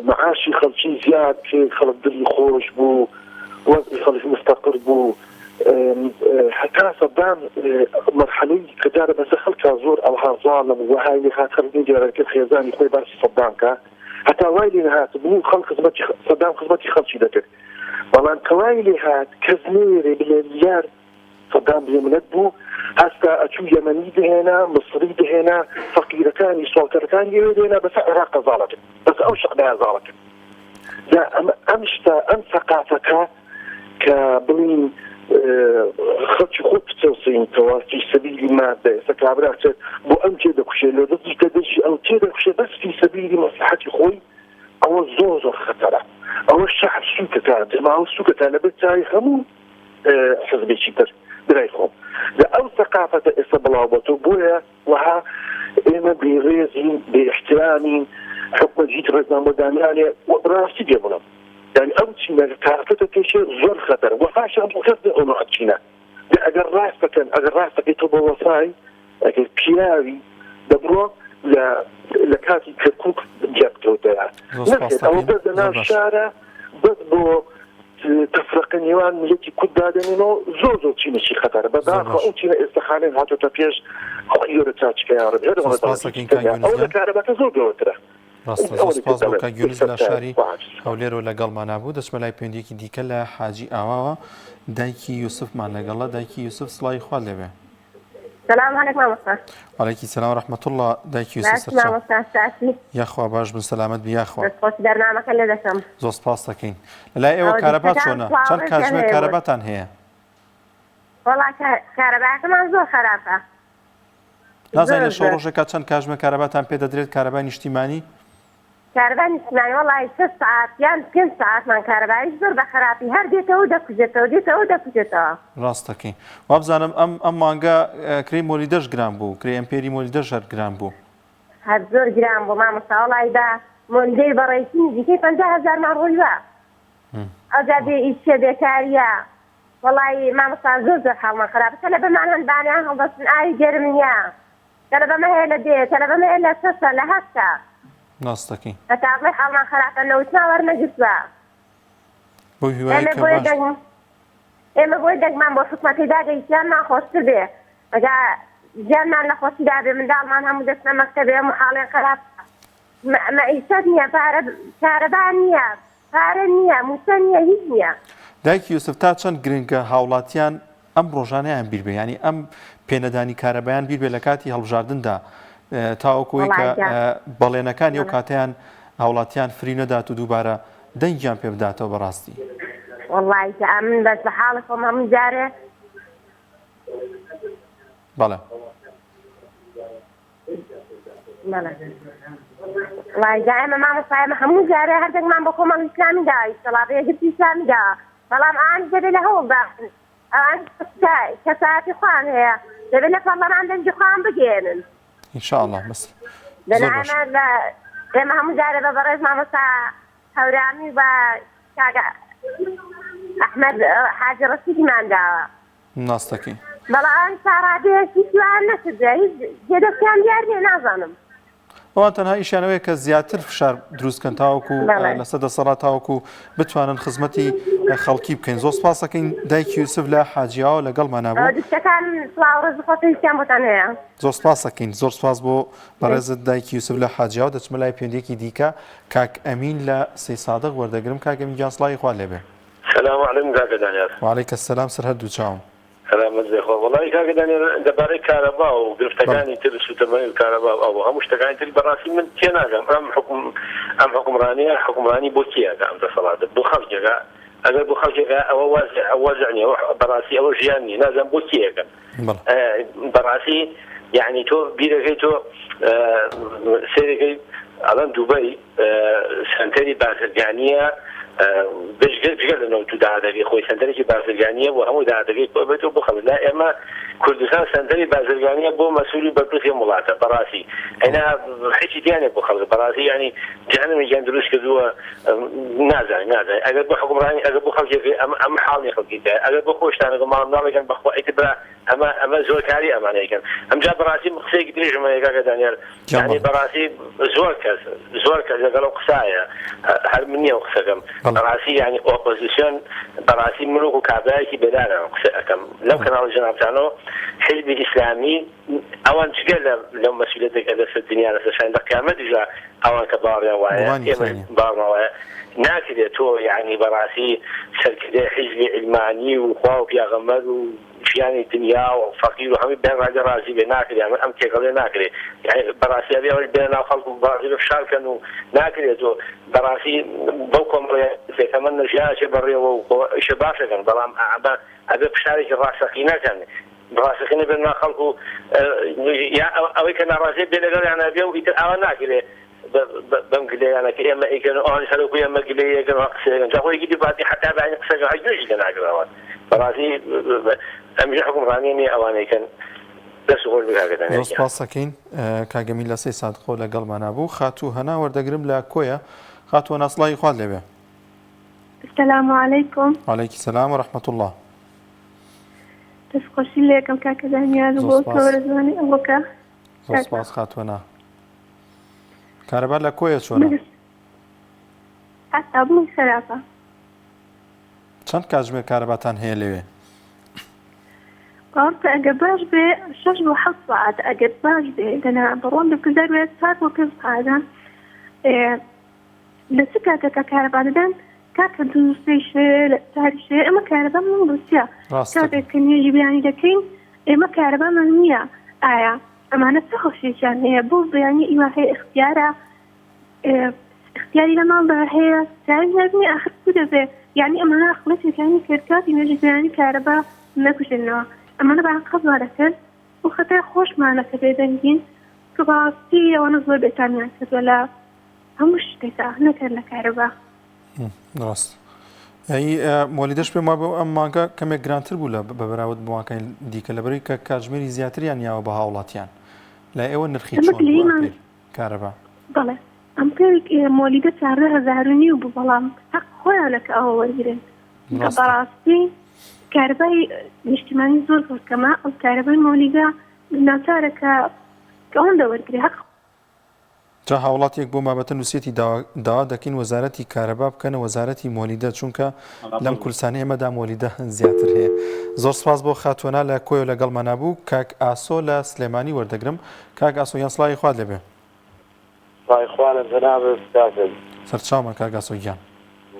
معاشی خەڵکی زیاد کرد خەڵک دڵی خۆش بوو وەزعی خەڵک مستەقر بوو هەتا سەدام مەرحەلەی کە جارە بەسەر خەڵکا زۆر ئەڵهازاڵم وەهای لێ هات خەڵکی دیارەکرد خێزانی خۆی باسی سەدام کە هەتا وای لێ هات بوو خەڵک سەدام خزمەتی خەڵکی دەکرد بەڵام کەوای لێ هات کەس نێرێ بلێ یار سەدام بێمنەت بوو هەستا ئەچوو یەمەنی دهێنا مصری دهێنا فەقیرەکانی سوڵتەرەکانی ئێوە دێنا بەسەر عێراق زاڵەکرد بەس ئەو شەقدایە زاڵەکرد ئەم شتە ئەم سەقافەکە کە بڵین خەڵکی خۆ بچەوسێنیتەوە فی سەبیلی مادە ئێستا کابراچێت بۆ ئەم تێدەکوشێت لە دەستی دەدەشی ئەو تێدەکوشێت بەس فی سەبیلی مەسلحەتی خۆی ئەوە زۆر زۆر خەتەرە ئەوە شەعب سووکەکە جەماعەت سووکەکە لەبەر چاوی هەموو حزبێکی تر برای خۆم لە ئەو سەقافەتە ئێستا بڵاوبەتەوە بۆیە وەها ئێمە بێڕێزین بێئیحترامین حکومەت هیچ ڕێزنامەدانیانێ ڕاستی پێ بڵێم يعني أو شيء كافته كشيء زور خطر وفاش أبو خطر أو نوعتشينا أجر راسك يتوب وفاي أجر كياوي دبرو لكاتي كركوك جابته تاعه نفس أو بدنا الشارع بدو تفرق نيوان ملكي كود دادنينو زوزو تشينا شي خطر بداخل أو تشينا استخانين هاتو تبيش خيور تاعك يا رب هذا هو أو الكهرباء زور جوتره
ڕاستە بۆ کاگیۆنز لە شاری هەولێرەوە لەگەڵمان نبوو دەچمە لای پەیوەندیەکی دیکە لە حاجی ئاواوە دایکی یوسفمان لەگەڵە دایکی یوسف سڵاوی خوا لێبێ
سلام علیکم مامۆستا
وعەلەیکی سەلام ورحمەتوڵڵا دایکی یوسف یاخوا باش بن سەلامەت بی یاخوا
بەرنامەکە لێ دەکەم
زۆر سپاس دەکەین لەلای ئێوە کارەبا چۆنە چەند کاتژمێر کارەباتان هەیە
وەڵا کارەباکەمان زۆر خراپە
نازانین لە شەو ڕۆژێکە چەند کاتژمێر کارەباتان پێ دەدرێت کارەبای نیشتیمانی
کارەبای نیشتیمانی وەڵی 3 ساعت یان 5 ساعتمان کارەبایی زۆر بە خراپی هەر دێتەوە دەکوژێتەوە
ڕاستەکەی وابزانم ئەم مانگە کرێی مۆلیدەش گران بوو کرێی ئەمپێری مۆلیدەش هەر گران بوو
هەر زۆر گران بوو مامۆستا وەڵایدا مۆلیدەی بەڕێکی نزیکەی 50,000 مان ڕۆیوە ئەوجا بێ ئیشە بێکاریە وەڵی مامۆستا زۆر حاڵمان خراپە کە لە بەمان هەندانیان هەڵدەستن ئاوی گەرم نییە کە لە بەمە هەیە لە دێت کە لە بەمە هەیە لە 6 لە 7
ناستەکەی
تاقی حاڵمان خراپە لەوتنا وەرنەگرتووە
بۆ هیوای کە باش
ئێمە بۆی دەگمان بۆ حکومەتی داگەیتیانمان خۆشتر بێ ئەگا ژیانمان لە خۆشیدا بێ منداڵمان هەموو دەستنە مەکتەبێ هەموو حاڵێن خراپ مەعیشەت نییە کارەبا نییە پارە نییە موچە نییە هیچ نییە
دایکی یوسف تا چەند گرنگە هاوڵاتیان ئەم ڕۆژانەیان بیر بێ ینی ئەم پێنەدانی کارەبایان بیر بێ لە کاتی هەڵبژاردندا تاوەکوی کە بەڵێنەکان ئەو کاتیان هاوڵاتیان فری نەدات و دووبارە دەنگیان پێ بداتەوە بەڕاستی
وەڵی من بەس بە حاڵە خۆم هەموو جارێ
بەڵێ
وایجا ئێمە مامۆستا ئێمە هەموو جارێ هەردەنگمان بە کۆمەڵ ئیسلامی داوای سەڵاتی یەکگرتی ئیسلامی داوە بەڵام ئەوان دەبێت لە هەوڵداخن ئەوان کەساتی خوان هەیە دەبێت لە پەرلەمان دەنگی خوان بگێنن
ئینشاءالله بەس
ئێمە هەموو جارێ بە بەڕێز مامۆستا هەورامی بە کاگە ئەحمەد حاجی ڕەشیدیمان داوە
ناستەکەی
بەڵام ساڕادەیەکی سوان نەکردە هیچ جێدەستیان دیار نییە نازانم
ئەوان تەنها ئیشانەوەی کە زیاتر فشار دروستکەن تاوەکو لەسەر دەسەڵات تاوەکو بتوانن خزمەتی خەڵکی بکەین زۆر سپاس دەکەین دایکی یوسف لە حاجیاوە لەگەڵمان نبوو زۆر سپاس دەکەین زۆر سپاس بۆ بەڕێزت دایکی یوسف لە حاجیاوە دەچمە لای پەیوەندیەکی دیکە کاک ئەمین لە سەی سادق وەردەگرم کاک ئەمین گیان سڵاوی خوا لێبێ
سلام علیکم کاک دانیار
وعەلەیکە سەلام سەر هەردوو چاوم
سلامت بخۆ وڵی کاک دانیار دەبارەی کارەبا و گرفتەکانی تر سوتەمەنی کارەبا ئەو هەموو شتەکانی تر بەڕاستی من تێناگەم ئەم حکومڕانیە حکومڕانی بۆ کێیەکە ئەم دەسەڵاتە بۆ خەڵکێکە ئەگەر بۆ خەڵکێکە ئەوە وازعنی بەڕاستی ئەوە ژیانی نازانم بۆ کێیەکە بەڕاستی یعنی تۆ بیرەکەی تۆ سێرەکەی ئەڵەن دووبەی سنتەری بازرگانیە بژگە لەنەوە تو داهاتەکەی خۆی سنتەرێکی بازرگانیە بۆ هەموو داهاتەکەی بێتەوە بۆ خەڵک لا ئێمە کوردستان سنتەری بازرگانیە بۆ مەسئولی بەرپرسی وڵاتە بەڕاستی ئەینا هیچی دیانێ بۆ خەڵک بەڕاستی ینی جەهەنەمێکیان دروست کردووە نازانێ ئەگەر بۆ حکومڕانی ئەگەر بۆ خەڵکێکی ئەم حاڵی خەڵکی دا ئەگەر بۆ خۆشتانەکە ماڵ ناڵێکیان بەخوا ئیتر برا ئەمە زۆرکاری ئەمانەیەکەن ئەمجا بەڕاستی قسەیەکی درێژمە کاکە دانیێل یعنی بەڕاستی زۆر کەس لەگەڵ ئەو قسایە هەر من نییە قسەکەم بەڕاستی یعنی ئۆپۆزیسیۆن بەڕاستی مرۆڤ و کابرایەکی بێدارە قسە ئەەکەم لەم کەناڵی جەنابتانەوە حزبی ئیسلامی ئەوان چگە لەو مەسئولەتێکە لەسەر دنیا لەسەر شان لە قیامەتیشدا ئەوان کە باوەڕیان وایە ئێمە باوەڕمان وایە ناکرێت تۆ یعنی بەڕاستی سەرکردەی حیزبی علمانی و خوا و پیاغەمبەر و ژیانی دنیا و فەقیر و هەمووی بێن ڕادە ڕازی بێ ناکرێت ئەم تێکەڵێ ناکرێت یعنی بەڕاستی ئەوەی بێن ناو خەڵک و بەڕاستی بەفشارکەن و ناکرێت تۆ بەڕاستی بەو کۆمەڵەیەکە من نەژیانچێ بەڕێوە و ئیشە باشەکەن بەڵام ئەبێ پشارێکی ڕاستەقی نەکەن ڕاستەقینە بێن ناو خەڵک و ئەوەی کە ناڕازێ بێ لەگەڵیان هەبێ و ئیتر ئەوە ناکرێت بەم گلەیانەکە ئێمە ئیکەن ئەوان هەرۆکو ئێمە گلەیەکەن قسەیەکەن جاخۆیەکی دیباتی حتا بەعینی قسەکە هەجوێژی لە ناگرەوە بەڕاستی ئەمیش حکومڕانی نیە ئەوانەیەکەن دەست و خۆش بکاکەدان
زۆر سپاس دەکەین کاگەمی لە سێ سات خۆ لەگەڵمانە بوو خاتوو هەنا وەردەگرم لە کۆیە خاتووە ناسڵای خوات لێبێ
السلام عليكم.
وعليكم السلام ورحمة الله.
تسخوشي لكم كاكا دانيال وبوكا ورزواني أبوكا.
زوسباس خاتونا. كهرباء لك كويس شونا؟
حتى أبوي ثلاثة.
چند كاجمة كهرباء هي لوي؟
قلت أجد باش بي شش وحط صعد أجد باش بي أنا بروم بكذا ويسات وكذا هذا. لسكاكا كهرباء دان كاكا دوستي شيء تاري شيء إما كهرباء من روسيا. كاكا كان يجي يعني لكن إما كهرباء من مية أما أنا تخشي يعني بوب يعني إما هي اختيارها اختياري لما هي تعجبني آخر كده يعني أما أنا خلصت يعني كركاتي نجد يعني كهرباء نكوش إنه أما أنا بعد خذ هذا وخطر خوش معنا كبيدين كباستي وأنا صغير بتاني ولا همش كذا نكر كهرباء.
راست. أي مولدش به ما به أما كم جرانتر بولا ببراود بما كان ديك اللي كاجميري زياتر يعني أو بهاولاتيان. لا أول نرخي شون كهرباء.
ضله. أم كيك مولدة سعرها زهرني وبظلام حق خويا لك أول جرين. كبراستي كهرباء اجتماعي زور كما الكهرباء مولدة ناتارك كون دور كري حق.
جا هاوڵاتێک بۆ مابەتە نووسێتی داوا دەکەین وەزارەتی کارەبا بکەنە وەزارەتی مۆلیدە چونکە لەم کورسانەی ئێمەدا مۆلیدە زیاتر هەیە. زۆر سپاس بۆ خاتوەنا لە کۆی و لەگەڵمانە بوو کاک ئاسۆ لە سلێمانی وەردەگرم کاک ئاسۆ یان سڵاوی خوات لێبێ.
سڵاوی خوا لە جەنابێت کاکە.
سەرچاومە کاک ئاسۆ گیان.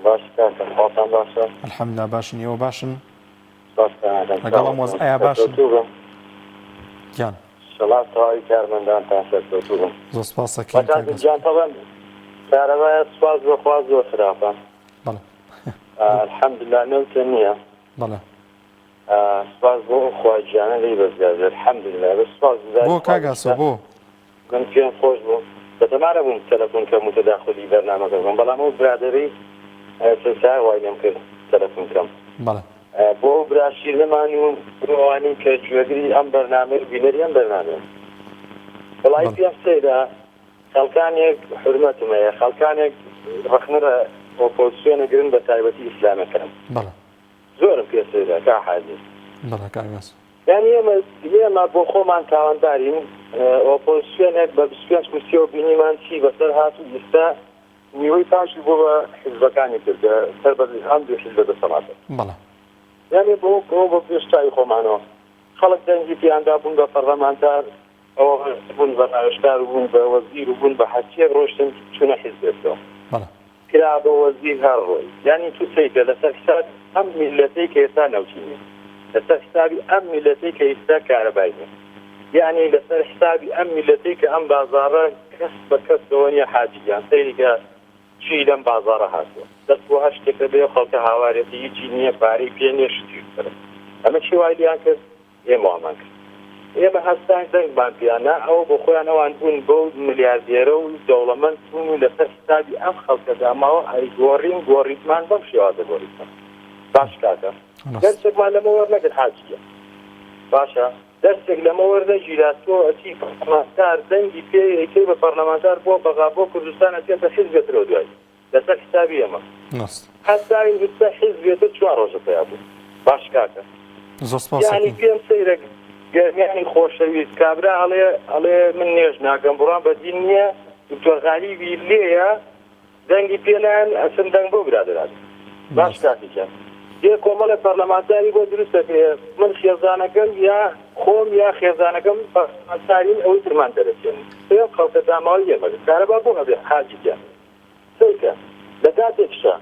باش کاکە خۆتان باشە؟
ئەلحەمدولیلا باشن ئێوە باشن؟
لەگەڵ
ئەم وەزعەیە باشن؟ گیان.
شڵات تەواوی کارمەندانتان سەرکەوتووبم.
زۆر سپاس دەکەین
گیان تەڵێن کارەبایە سوپاس بەخوا زۆر خراپە.
بەڵێ.
الحەمدولیلا نەوتە نییە.
بەڵێ.
سوپاس بۆ خوا گیانە لێی بەزگازێ الحەمدولیلا بە سوپاس
بۆ کاک ئاسۆ بۆ؟
من پێم خۆش بوو. دەتەمارە بووم تەلەفۆن کەم و تەداخلی بەرنامەکە بکەم بەڵام ئەو برادەری سەر وای لێم کرد تەلەفۆن کەم.
بەڵێ.
بۆ براشیر نەمانی و بڕوانی کە گوێگری ئەم بەرنامەی بینەری ئەم بەرنامە وڵای پێم سێدا خەڵکانێک حورمەتم هەیە خەڵکانێک ڕەخنەرە ئۆپۆزیسیۆنە گرن بە تایبەتی ئیسلامەکەم زۆرم پێ سێدا کا حاجی یعنی ئێمە بۆ خۆمان تاوانبارین ئۆپۆزیسیۆنێک بە 25 کورسی و بینیمان چی بەسەر هاتوو ئێستا نیوەی پاشی بۆ بە حیزبەکانی کردە سەر بە هەم دوو حیزبە دەسەڵاتە یعنی بۆ پێشتایی خۆمانەوە خەڵک دەنگی پیاندا بوون بە پەرلەمانتار ئەوە بوون بە ناوشدار و بوون بە وەزیر و بوون بە حەچیەک ڕۆشتن چوونە حیزبێتەوە کرا بە وەزیر هەر ڕۆی یعنی تو سەیدە لەسەر حساب ئەم میلەتەی کە ئێستا نەوتینی لەسەر حسابی ئەم میلەتەی کە ئێستا کارەبایە یعنی لەسەر حسابی ئەم میلەتەی کە ئەم بازاڕە کەس بە کەسەوە نیە حاجیان سەیریکە چی لەم بازاڕە هاتووە دەست بۆ هەر شتێکە بێ خەڵکە هاوارێتی هیچی نییە پارەی پێ نییە شتی کرد ئەمە چی وای لیان کرد ئێمە وامان کرد ئێمە هەستان دەنگمان پیانە ئەوە بۆ خۆیان ئەوان بوون بۆ ملیاردێرە و دەوڵەمەند بوون و لەسەر حسابی ئەم خەڵکەدا ماوە ئەیگۆڕین گۆڕیتمان بەم شێوازە گۆڕیتمان باش کاکە دەرسێکمان لەمە وەرنەگرت حاجیە باشە دەرسێک لەمە وەرنەگیرا تۆ ئەچی پەرلەمانتار دەنگی پێی بە پەرلەمانتار بۆ بەغا بۆ کوردستان ئەچێتە حیزبێتەوە دوای لەسەر حسابی ئێمە هەستاوی وستە حیزبێتە 4 ڕۆژە پێیا بوو باش کاکە یعنی پێم سەیرە گەرمیانی خۆشەویست کابرا ئەڵێ من نێژ ناکەم بڕان بەدین نییە دکتۆر غالیبی لێیە دەنگی پێلایەن ئەسن دەنگ بۆ برادرات باش کاتیکە یە کۆمەڵە پەرلەمانتاری بۆ دروستە من خێزانەکەم یا خۆم یا خێزانەکەم پەرلەمانتارین ئەوەی ترمان دەرەچێن پێ خەڵکە داماوی ئێمە کارەبا بۆ هەبێ حاجیجە سەیکە لە کاتێکشە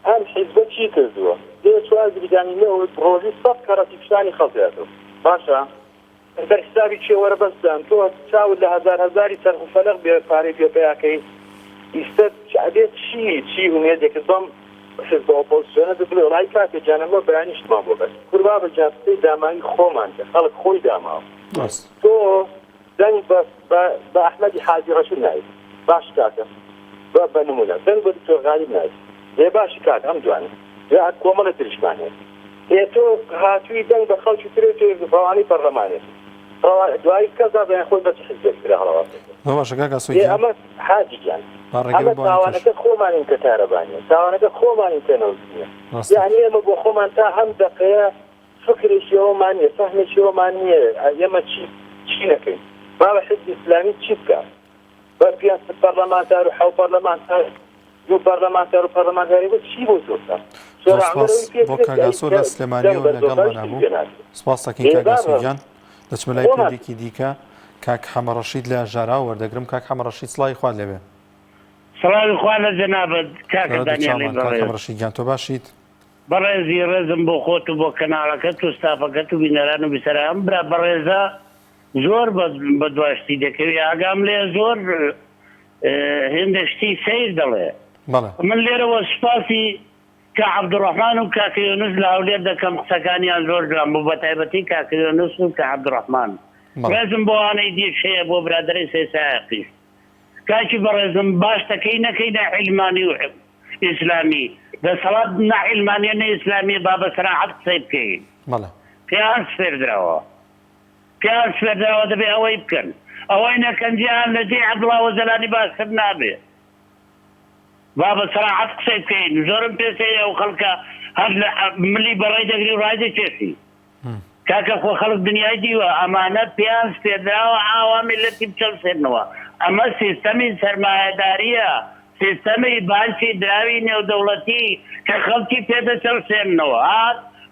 ئەم حیزبە چی کردووە دێ چوار بریدانینەوە ڕۆژی 100 کەڕەتی پیشانی خەڵکیاتەوە باشە در حسابی چێوەرە بەستان تۆ چاوت لە هەزاری سەرخوفەلەق بێ پارەی پێپەیاکەی ئیستا ئەبێت چی هومێدێکت بەم حزب ئۆپۆزیسیۆنە بڵێ وڵای کاتێ جانەمە بەیانیشتمان بۆ بەس کوربا بە جاستەی داماوی خۆمان کە خەڵک خۆی داماوە تۆ دەنگ بە ئەحمەدی حاجی ڕەشید نایت باش کاکە بە نمونە دەنگ بە دکتۆر غالیب نایت لێ باشی کات ئەم دوانە یا کۆمەڵە تریشمانێ تۆ هاتووی دەنگ بە خەڵکی ترێ تۆ ڕەوانی پەرلەمانێت دوای کەسا بەیان خۆی بەچ حزبێک کرا هەڵەوە ئەمە حاجیجان ئەمە تاوانەکە خۆمانین کە تارەبانیە تاوانەکە خۆمانین کە نەوزیە یعنی ئێمە بۆ خۆمان تا هەم دەقەیە فکرێکیەوەمان نیە فەهمێکیەوەمان نییە ئێمە چی نەکەین با بە حزب ئیسلامی چی بکات بە پیانست پەرلەمانتار و حەو پەرلەمانتار دوو پەرلەمانتار و پەرلەمانتاری بۆ چی بۆ تۆستا
بۆ کاگاسۆ لە سلێمانیەوە لەگەڵمانە بوو سپاس دەکەین کاگاسۆگیان دەچمە لای پێندێکی دیکە کاک حەمە ڕەشید لە ژارا وەردەگرم کاک حەمە ڕەشید سڵاوی خوارد لێبێ
سڵاوی خوا لە جەنابەت کاکە دانیێڵی
کاک ڕەشیدگیان تۆ باشیت
بەڕێزی ڕێزم بۆ خۆت و بۆ کەناڵەکەت و ستافەکەت و بینەران و بیسەران برا بەڕێزە زۆر بە دواشتی دەکەوی ئاگام لێ زۆر هێندە شتی سیر دەڵێ من لێرەوە سوپاسی کە عەبدوڕەحمان و کاکە یونس لە هەولێر دەکەم قسەکانیان زۆر جوان بوو بە تایبەتی کاکە یونس و کە عەبدوڕەحمان ڕێزم بۆ وانەی دیش هەیە بۆ برادەرەی سێسایەقی کاکی بەڕێزم باش دەکەی نەکەی نەعیلمانی و ئیسلامی دەسەڵات نەعیلمانیە نە ئیسلامی با بە سەراحەت قسەی بکەین پێیان سفێر درراوە دەبێ ئەوەی بکەن ئەوەی نەکەنجیان لە دێ عەبدوڵڵا وەزەلانی باشتر نابێ با بە سەراحەت قسەی بکەین زۆرم پێسەیە ئەو خەڵکە هەر ملی بەڕێی دەگری و ڕای دەچێتی کاکە خۆ خەڵک دنیای دیوە ئەمانە پیان سپێدراوە ئاوا میلەتی بچەڵسێنەوە ئەمە سیستەمی سەرمایەداریە سیستەمی بانکی دراوی نێودەوڵەتی کە خەڵکی پێدەچەڵسێنەوە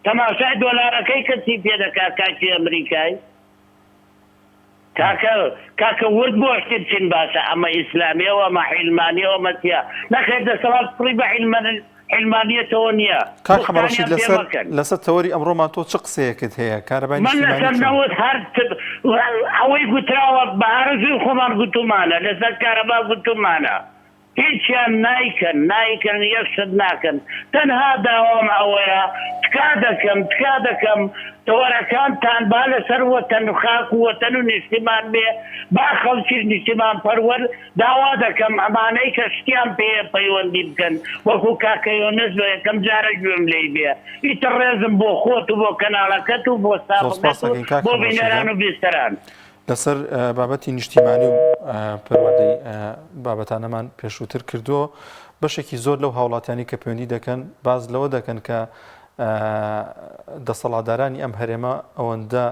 تەماشای دۆلارەکەی کەسی پێدەکا کاکی ئەمریکای کاکە ورد بۆ شتێ چین باشە ئەمە ئیسلامیەوە ئەمە حیلمانیەوە مەتیە نەخێت دەسەڵات پڕی بە حیلمانیەتەوە نییە
کاک حەمە ڕەشید لەسەر تەوەری ئەمڕۆمان تۆ چ قسەیەکت هەیە کارەبای
من لەسەر نەوت هەر ئەوەی گوتراوە بە هەرزوی خۆمان گوتومانە لەسەر کارەبا گوتومانە هیچیان نایکەن یەک شت ناکەن تەنها داوام ئەوەیە تکا دەکەم تەوەرەکانتان با لەسەر وەتەن و خاک و وەتەن و نیشتیمان بێ با خەڵکیش نیشتیمان پەروەر داوا دەکەم ئەمانەی کە شتیان پێ پەیوەندی بکەن وەکو کاکە یۆنس بە یەکەم جارە گوێم لێی بێ ئیتر ڕێزم بۆ خۆت و بۆ کەناڵەکەت و بۆ ستافەکەت و بۆ بینەران و بیستەران
لەسەر بابەتی نیشتیمانی و پەروەردەی بابەتانەمان پێشووتر کردووە بەشێکی زۆر لەو هاوڵاتیانی کە پەیوەندی دەکەن باز لەوە دەکەن کە دەسەڵاتدارانی ئەم هەرێمە ئەوەندە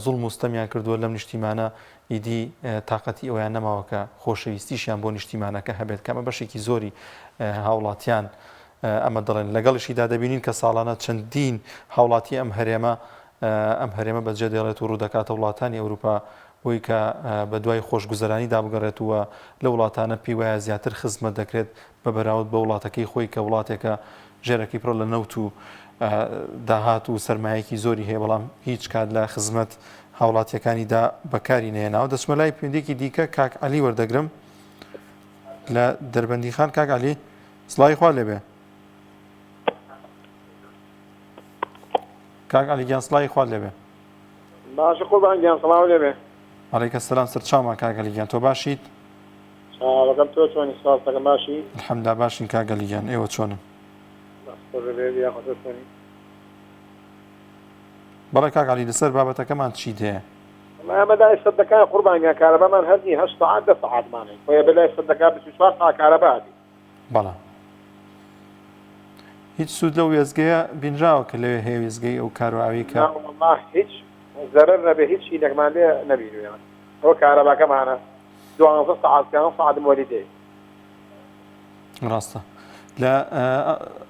زوڵم و ستەمیان کردووە لەم نیشتیمانە ئیدی تااقەتی ئەویان نەماوە کە خۆشەویستیشیان بۆ نیشتیمانەکە هەبێت کەمە بەشێکی زۆری هاوڵاتیان ئەمە دەڵێن لەگەڵشیدا دەبینین کە ساڵانە چەندین هاوڵاتی ئەم هەرێمە بەجێ دێڵێت و ڕوودەکاتە وڵاتانی ئەوروپا بۆی کە بە دوای خۆشگوزەرانی دابگەڕێتەوە لە وڵاتانە پێی وایە زیاتر خزمەت دەکرێت بە بەراورد بە وڵاتەکەی خۆی کە وڵاتێکە ژێرەکەی پڕ لە نەوت و داهات و سەرمایەکی زۆری هەیە بەڵام هیچ کات لە خزمەت هاوڵاتیەکانیدا بەکاری نێناوە دەچمە لای پێندێکی دیکە کاک عەلی وەردەگرم لە دەربەندی خان کاک عەلی سڵاوی خوا لێبێ کاک عەلی گیان سڵاوی خوا لێبێ
باشە قوربان گیان سڵاو لێبێ
عەلەیکە سەلام سەرچاومان کاک عەلی گیان تۆ باشیت
چاوەکەم تۆ چۆنی سپاسەکەم باشی
الحەمدوللا باشین کاک عەلی گیان ئێوە چۆنن بەڵێ کاک عەلی لەسەر بابەتەکەمان چیت هەیە
ئەمەدای سەدەکان قوربانگیان کارەبامان هەردی 8 ساعات 10 ساعاتمانێ خۆیە بەلای سەدەکان 24 ساعت کارەباتی
بەڵێ هیچ سوود لەو وێزگەیە بینراوە کە لەوێ هەیە وێزگەی ئەو کارواوی کە
هیچ زەرەر نەبێ هیچ شینێکمان لێ نەبینوێ ئەوە کارەباکەمانە 12 ساعات ساعت مۆلیدەی
ڕاستە لە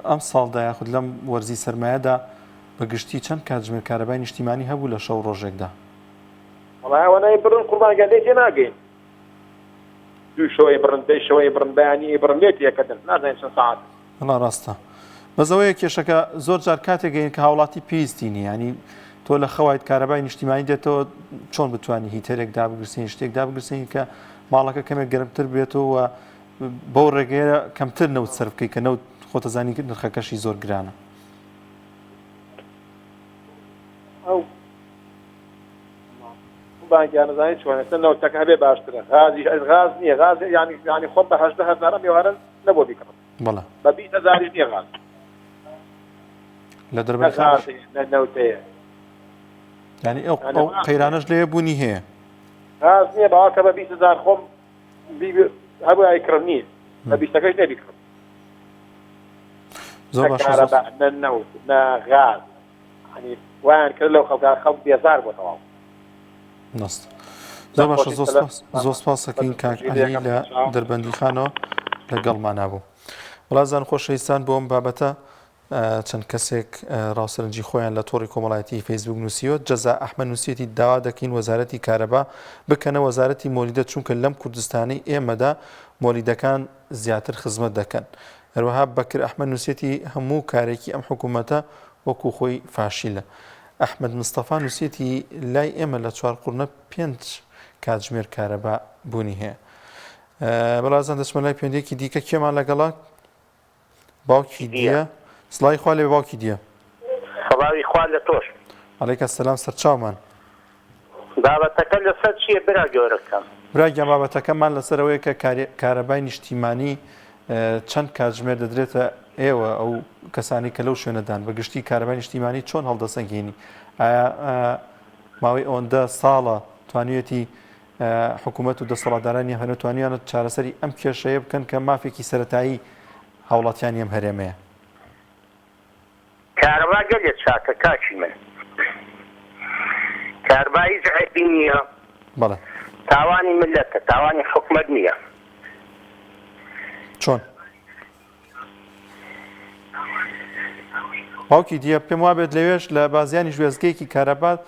ئەم ساڵدا یاخود لەم وەرزی سەرمایەدا بەگشتی چەند کاتژمێر کارەبای نیشتیمانی هەبوو لە شەو ڕۆژێکدا
وەڵای ئەوەنەی بڕن قوربانگەندەی تێ ناگەین دوو شەوەی بڕن دەی شەوەی بڕن بەیانی بڕن لێ تێکەدن نازانین چەند ساعات
وەڵا ڕاستە بەزەوەیە کێشەکە زۆر جار کاتێک گەین کە هاوڵاتی پێویستی نیە ینی تۆ لە خەوایت کارەبای نیشتیمانی دێتەوە چۆن بتوانانی هیتەرێک دابگرسین شتێک دابگرسین کە ماڵەکە کەمێک گەرمتر بێتەوە بەو ڕێگەیە کەمتر نەوت سەرف بکەیت کە نەوت خۆتەزانی نرخەکەشی زۆر گرانە
ئەو بانکیان نزانین چۆنێتە نەوتەکە هەبێ باشترە غاز نییە غاز ینی خۆم بە 18,000 میوارن نەبوو بیکڕم
بەڵێ
بە 20,000 نییە غاز
لە دەربەر
نەوتەیە
ینی ئەو قەیرانەش لێ بوونی هەیە
غاز نییە باوکە بە 20,000 خۆم هەبوو ئایکڕم نییە بە 20ەکەش نەبیکڕم
زۆر باش
نەوت نەغاز وایان کرد لەو خەڵک بێزار بۆ تەواو
نست زۆر باشە زۆر سپاسەکەین کاک عەلی لە دەربەندی خانەوە لەگەڵمان نابوو وڵازان خۆشەویستان بۆ ئەم بابەتە چەند کەسێک ڕاوسەرنجی خۆیان لە تۆڕی کۆمەڵایەتی فەیسبوک نووسیوە جەزا ئەحمەد نووسێتی داوا دەکەین وەزارەتی کارەبا بکەنە وەزارەتی مۆلیدە چونکە لەم کوردستانی ئێمەدا مۆلیدەکان زیاتر خزمەت دەکەن هەروەها بەکر ئەحمەد نووسێتی هەموو کارێکی ئەم حکوومەتە وەکو خۆی فاشیلە ئەحمەد مستەفا نووسێتی لای ئێمە لە چوارقوڕنە 5 کاتژمێر کارەبا بوونی هەیە بەڵازان دەچمە لای پێندێکی دیکە کێمان لەگەڵا باوکی دیە سڵای خوا لێ باوکی دیە
سڵاوی خوا لە تۆش
عەلەیکە سەلام سەرچاومان
بابەتەکە لەسەر چییە برا گەورەکەم
براگیان بابەتەکەمان لەسەرەوەی کە کارەبای نیشتیمانی چەند کاتژمێر دەدرێتە ئێوە ئەو کەسانی کە لەو شوێنەدان بەگشتی کارەبای نیشتیمانی چۆن هەڵدەسەنگێنی ئایا ماوەی ئەوەندە ساڵە توانوێتی حکوومەت و دەسەڵاتدارانی هەنەتوانیانە چارەسەری ئەم کێشەیە بکەن کە مافێکی سەرەتایی هاوڵاتیانی ئەم هەرێمەیە
کارەبا گەلێت چاکە کاچی من کاربایی زعیبی نییە
بەڵێ
تاوانی ملەتە تاوانی حکومەت نییە
چۆن باوکی دیە پێم وابێت لەوێش لە بازیانی ژێزگەیەکی کارەبات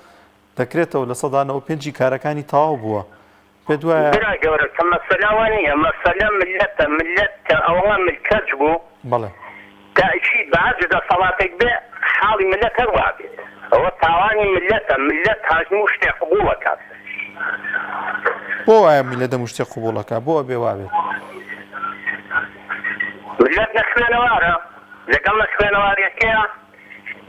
دەکرێتەوە لە 195 کارەکانی تەواو بووە پێ دوایە
برا گەورەکە مەسەلاوە نییە مەسەلە ملەتە ملەت کە ئەوە ملکەت بوو
بەڵێ
تاکید بەعجز دەسەڵاتێک بێ حاڵی ملەت هەروە بێت ئەوە تاوانی ملەتە ملەت هەموو شتێک قبوڵەکات
بۆ وایە میلەت هەموو شتێک قبوڵەکە بۆ بێ وابێت
ملەت لە خوێنەوارە لەگەڵ لە خوێنەوارەکەیە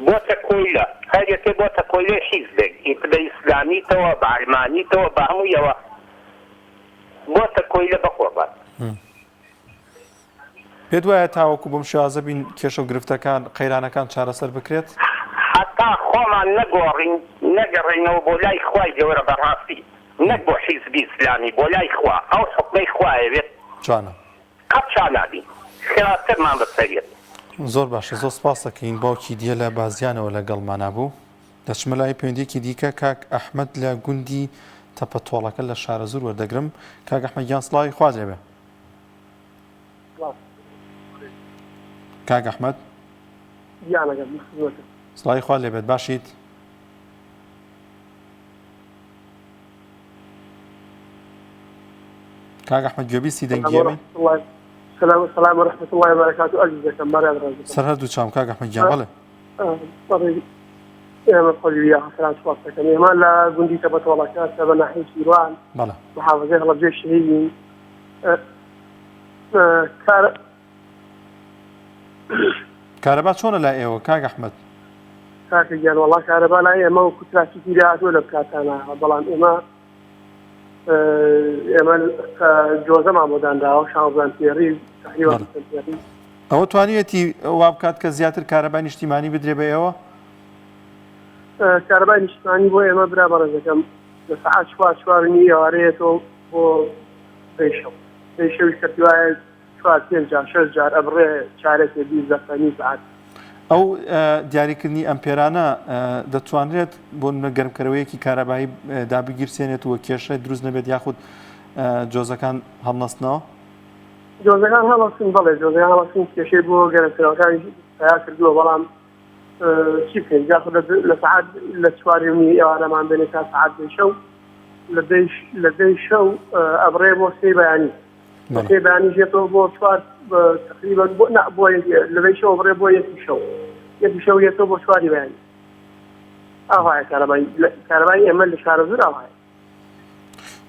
بۆتە کۆیلە هەرێکێ بۆتە کۆیلێ حیزبێک ئیتبە ئیسلامیتەوە بە ئەلمانیتەوە بە هەموویەوە بۆتە کۆیلە بەخۆبات
پێ دوایە تاوەکو بەم شێوازە بین کێشە و گرفتەکان قەیرانەکان چارەسەر بکرێت
حتا خۆمان نەگۆڕین نەگەڕێنەوە بۆ لای خوای گەورە بەڕاستی نەک بۆ حیزبی ئیسلامی بۆ لای خوا ئەو حکمەی خوایە بێت
جوانە
قەت چانابین خێراترمان بەسەرێت
زۆر باشە زۆر سپاس دەکەین باوکی دیە لە بازیانەوە لەگەڵمانە بوو دەچمە لای پەیوەندیەکی دیکە کاک ئەحمەد لە گوندی تەپەتۆڵەکە لە شارە زوور وەردەگرم کاک ئەحمەد گیان سڵاوی خوا لێبێ کاک ئەحمەد سڵاوی خوا لێبێت باشیت کاک ئەحمەد گوێبیستی دەنگیێمی
السلام ورحمة الله وبركاته أجزاك مريض رازق
سر هردو چام كاك أحمد جان بله
طريق إمام قولي يا حسنات شوافك إمام لا قندي تبت والله كاسة بناحي شيروان
بله
محافظة رجع الشهيدين
كهرباء شلون لا إيوه كاك أحمد
كاك جان والله كهرباء لا إيه ما هو كتلة كتيرات ولا بكاتانا بلان إمام ئێمە جۆزە مامۆدان داوە شانزان تێڕی
ئەوە توانیەتی وا بکات کە زیاتر کارەبای نیشتیمانی بدرێ بە ئێوە
کارەبای نیشتیمانی بۆ ئێمە برا بەڕێزەکەم لە سەعات 4:15 ئەوارەیەتەوە بۆ پێشەوی کردی وایە 4-5 جار 6 جار ئەبڕێ چارێکی 20 ساعت
ئەو دیاریکردنی ئەم پێرانە دەتوانرێت بۆ گەرمکەرەوەیەکی کارەبایی دابگیرسێنێت و کێشەی دروست نەبێت یاخود جۆزەکان هەڵنەستنەوە؟
جۆزەکان هەڵەستن بەڵێ جۆزەکان هەڵەستن کێشەی بۆ گەرمکەرەوەکانی تەیار کردووە بەڵام چی بکەین یاخود لە سەعات لە 4:30 ئێوارەمان بێنێت تا سەعات 10 شەو لە 10 شەو ئەبڕێ بۆ 3 بەیانی سێ بەیانی ژێتەوە بۆ 4 تقریبا بۆ لە 10 شەو ئەبڕێ بۆ 1 شەو یێتەوە بۆ 4 بەیانی ئاوایە کارەبایی ئێمە لە شارە زۆر ئاوایە.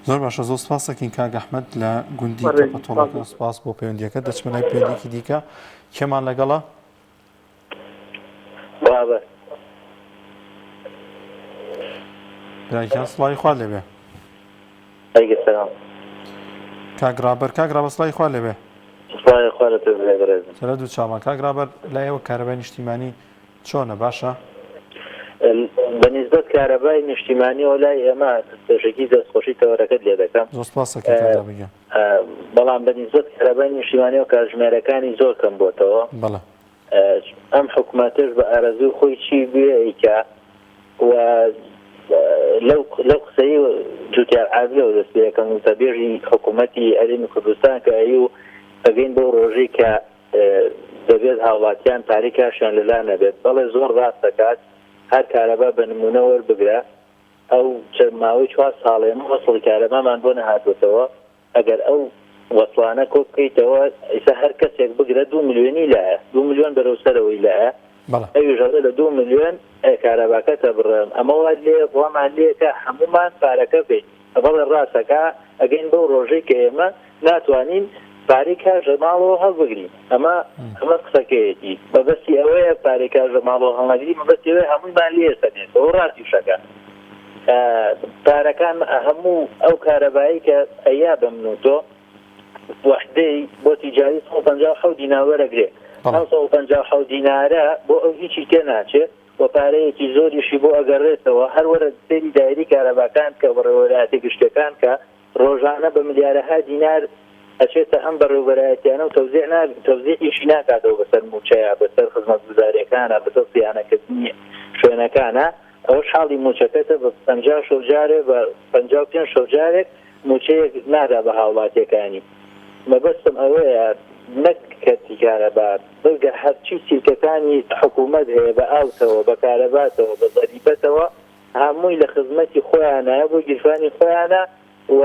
زۆر باشە، زۆر سپاس دەکەین کاک ئەحمەد لە گوندی کەپەتۆڵەکە. سپاس بۆ پەیوەندیەکە. دەچمەلای پەیوەندیێکی دیکە کێمان لەگەڵە؟
بابە
برایکان سڵاوی خوا لێبێ.
سلام
کاگرابەر سڵاوی خوا لێبێ.
سڵاوی خوا لە تۆ
سەرە دوو چاومان. کاگرابەر لای ئێوە کارەبای نیشتیمانی چۆنە باشە؟
بەنسبەت کارەبای نیشتیمانی و لای ئێمە تۆشێکی دەستخۆشی تەوەرەکەت لێ دەکەم.
زۆر سپاس دەکەین کاگرا بگە.
بەڵام بەنسبەت کارەبای نیشتیمانی و کاتژمێرەکانی زۆر کەم بۆتەوە.
بەڵێ
ئەم حکوومەتش بە ئارەزوی خۆی چی بێ ئەیکا و لەو قسەی جوتیار عادلە و دەستپێرەکەم و تەبێژی حکوومەتی هەرێمی کوردستان کە ئەی و ئەگەین بۆ ڕۆژەی کە دەبێت هاوڵاتیان تاریکاشیان لەلا نەبێت. بەڵێ زۆر ڕاست دەکات هەر کارەبا بە نمونە وەربگرە ئەو ماوەی 4 ساڵێمە وەسڵی کارەبامان بۆ نەهاتوێتەوە. ئەگەر ئەو وەسڵانە کۆ بکەیتەوە ئیسا هەر کەسێک بگرە 2 ملیۆنی لایە 2 ملیۆن بەرەوسەرەوەی لایە ئەویژەڵێ لە 2 ملیۆن کارەباکەتە بڕێم. ئەمە وا لێ ڕۆمان لێکە هەمومان پارەکە بێت. بەڵێ ڕاستەکە ئەگەین بەو ڕۆژەی کە ئێمە ناتوانین پارەی کاژە ماڵەوە هەڵبگرین. ئەمە قسەکەیەتی بەبەستی ئەوەیە پارەی کاژە ماڵەوە هەڵنەگری مەبەستی ئەوەیە هەموویمان لێسەنێتەوە ڕاستیشەکە. پارەکان هەموو ئەو کارەبایی کە ئەیا بمنوتۆ وحدەی بۆ تیجاری 157 دینار وەرەگرێ. 157 دینارە بۆ ئەو هیچی تێ ناچێت و پارەیەکی زۆریشی بۆ ئەگەڕێتەوە هەروەرە سەیری دایری کارەباکان کە بەڕێوەبەرایەتی گشتەکان کە ڕۆژانە بە ملیارەها دینار ئەچێتە ئەم بەڕێوەبەرایەتیانە و تەوزیعیشی ناکاتەوە بەسەر موچەیە بەسەر خزمەتگوزاریەکانە بەسەر سیانەکردنی شوێنەکانە. ئەوەش حاڵی موچەکەتە بە 50 شەوجارێ بە 55 شەوجارێک موچەیەک نادا بە هاوڵاتیەکانی. مەبەستم ئەوەیە نەک کەتی کارەبات بگە هەرچی سیرکەکانی حکوومەت هەیە بە ئاوتەوە بە کارەباتەوە بە زەریبەتەوە هەمووی لە خزمەتی خۆیانە بۆ گیرفانی خۆیانە و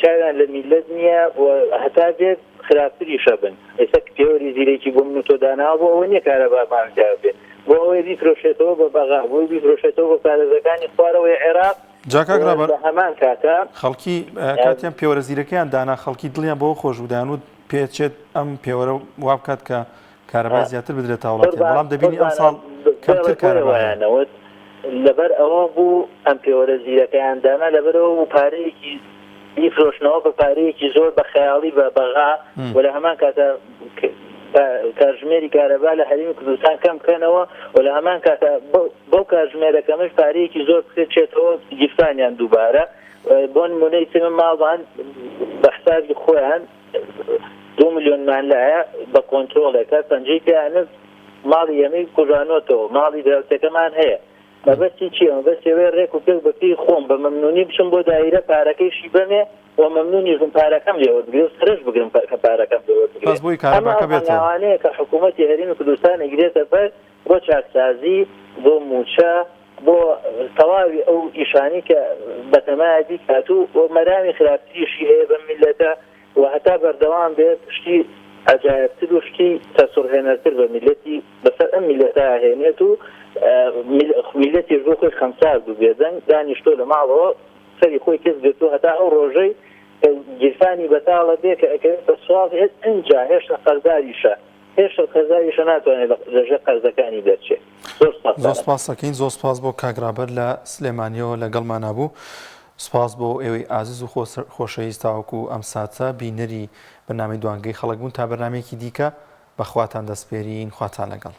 چاویان لە میلەت نییە و هەتا بێت خراپتری شەبن. ئێستا پێوەری زیرێکی بۆ من و تۆ داناوە بۆ ئەوە نییە کارەبامانجا بێت بۆ ئەوەی بیفرۆشێتەوە بە بەغا بۆی بیفرۆشێتەوە بە پارێزەکانی خوارەوەی عێراق.
جاکاگرابەر
هەمان کاتە
خەڵکی کاتیان پێوەرە زیرەکەیان دانا خەڵکی دڵیان بۆ خۆش بودان و پێچێت ئەم پێوەرە وا بکات کە کارەبای زیاتر بدرێت هاوڵاتیان. بەڵام دەبینی ئەم ساڵ کەمتر
کارەبایانەوەت لەبەر ئەوە بوو ئەم پێوەرە زیرەکەیان دانا لەبەرەوە و پارەیەکی بیفرۆشنەوە بە پارەیەکی زۆر بە خەیاڵی بە بەغا و لە هەمان کاتە کاتژمێری کارەبا لە هەرێمی کوردستان کەم بکەنەوە و لە هەمان کاتە بەو کاتژمێرەکەمەش پارەیەکی زۆر بکرێتێتەوە گیرفانیان دووبارە. بۆ نمونەی سمە ماڵان بە حسابی خۆیان 2 ملیۆنمان لایە بە کۆنترۆڵێکە پەنجەی پێیانە ماڵی ئێمەی کوژانۆتەوە ماڵی دراوسەکەمان هەیە. مەبەستی چییە؟ مەبەستیەوەی ڕێک و پێک بەپی خۆم بە مەمنونی بچم بۆ دایرە پارەکەیشی بمێ و مەمنونیشم پارەکەم لێوەربگرێ و سرش بگرم کە پارەکەم لێوەربگرێ. ئەمانەیە کە حکوومەتی هەرێمی کوردستان ئەگرێتە بەر بۆ چاکسازی بۆ موچە بۆ تەواوی ئەو ئیشانی کە بەتەمایەتی کاتوو و مەرامی خراپتریشی هەیە بە میلەتە و هەتا بەردەوام بێت شتی عجایبتر و شتی تەسوڕهێنەرتر بە میلەتی بەسەر ئەم میلەتە هێنێت و میلەتی ژۆ خۆی خەمسار بوو بێزەنگ دانیشتۆ لە ماڵەوە سەری خۆی کەس بێت و هەتا ئەو ڕۆژەی گیرفانی بەتاڵە بێ کە ئەکەوێتە سوڵ هێت ئەنجا هێشتا قەرزداریشە هێشتا قەرزداریشە ناتوانێت لەژێر قەرزەکانی دەرچێت.
زۆر سپاس دەکەین. زۆر سپاس بۆ کاگرابەر لە سلێمانیەوە لەگەڵمان بوو. سپاس بۆ ئێوەی ئازیز و خۆشەویست تاوەکو ئەم ساتە بینەری بەرنامەی دوانگەی خەڵک بوون تا بەرنامەیەکی دیکە بەخواتان دەسپێرین خواتان لەگەڵ.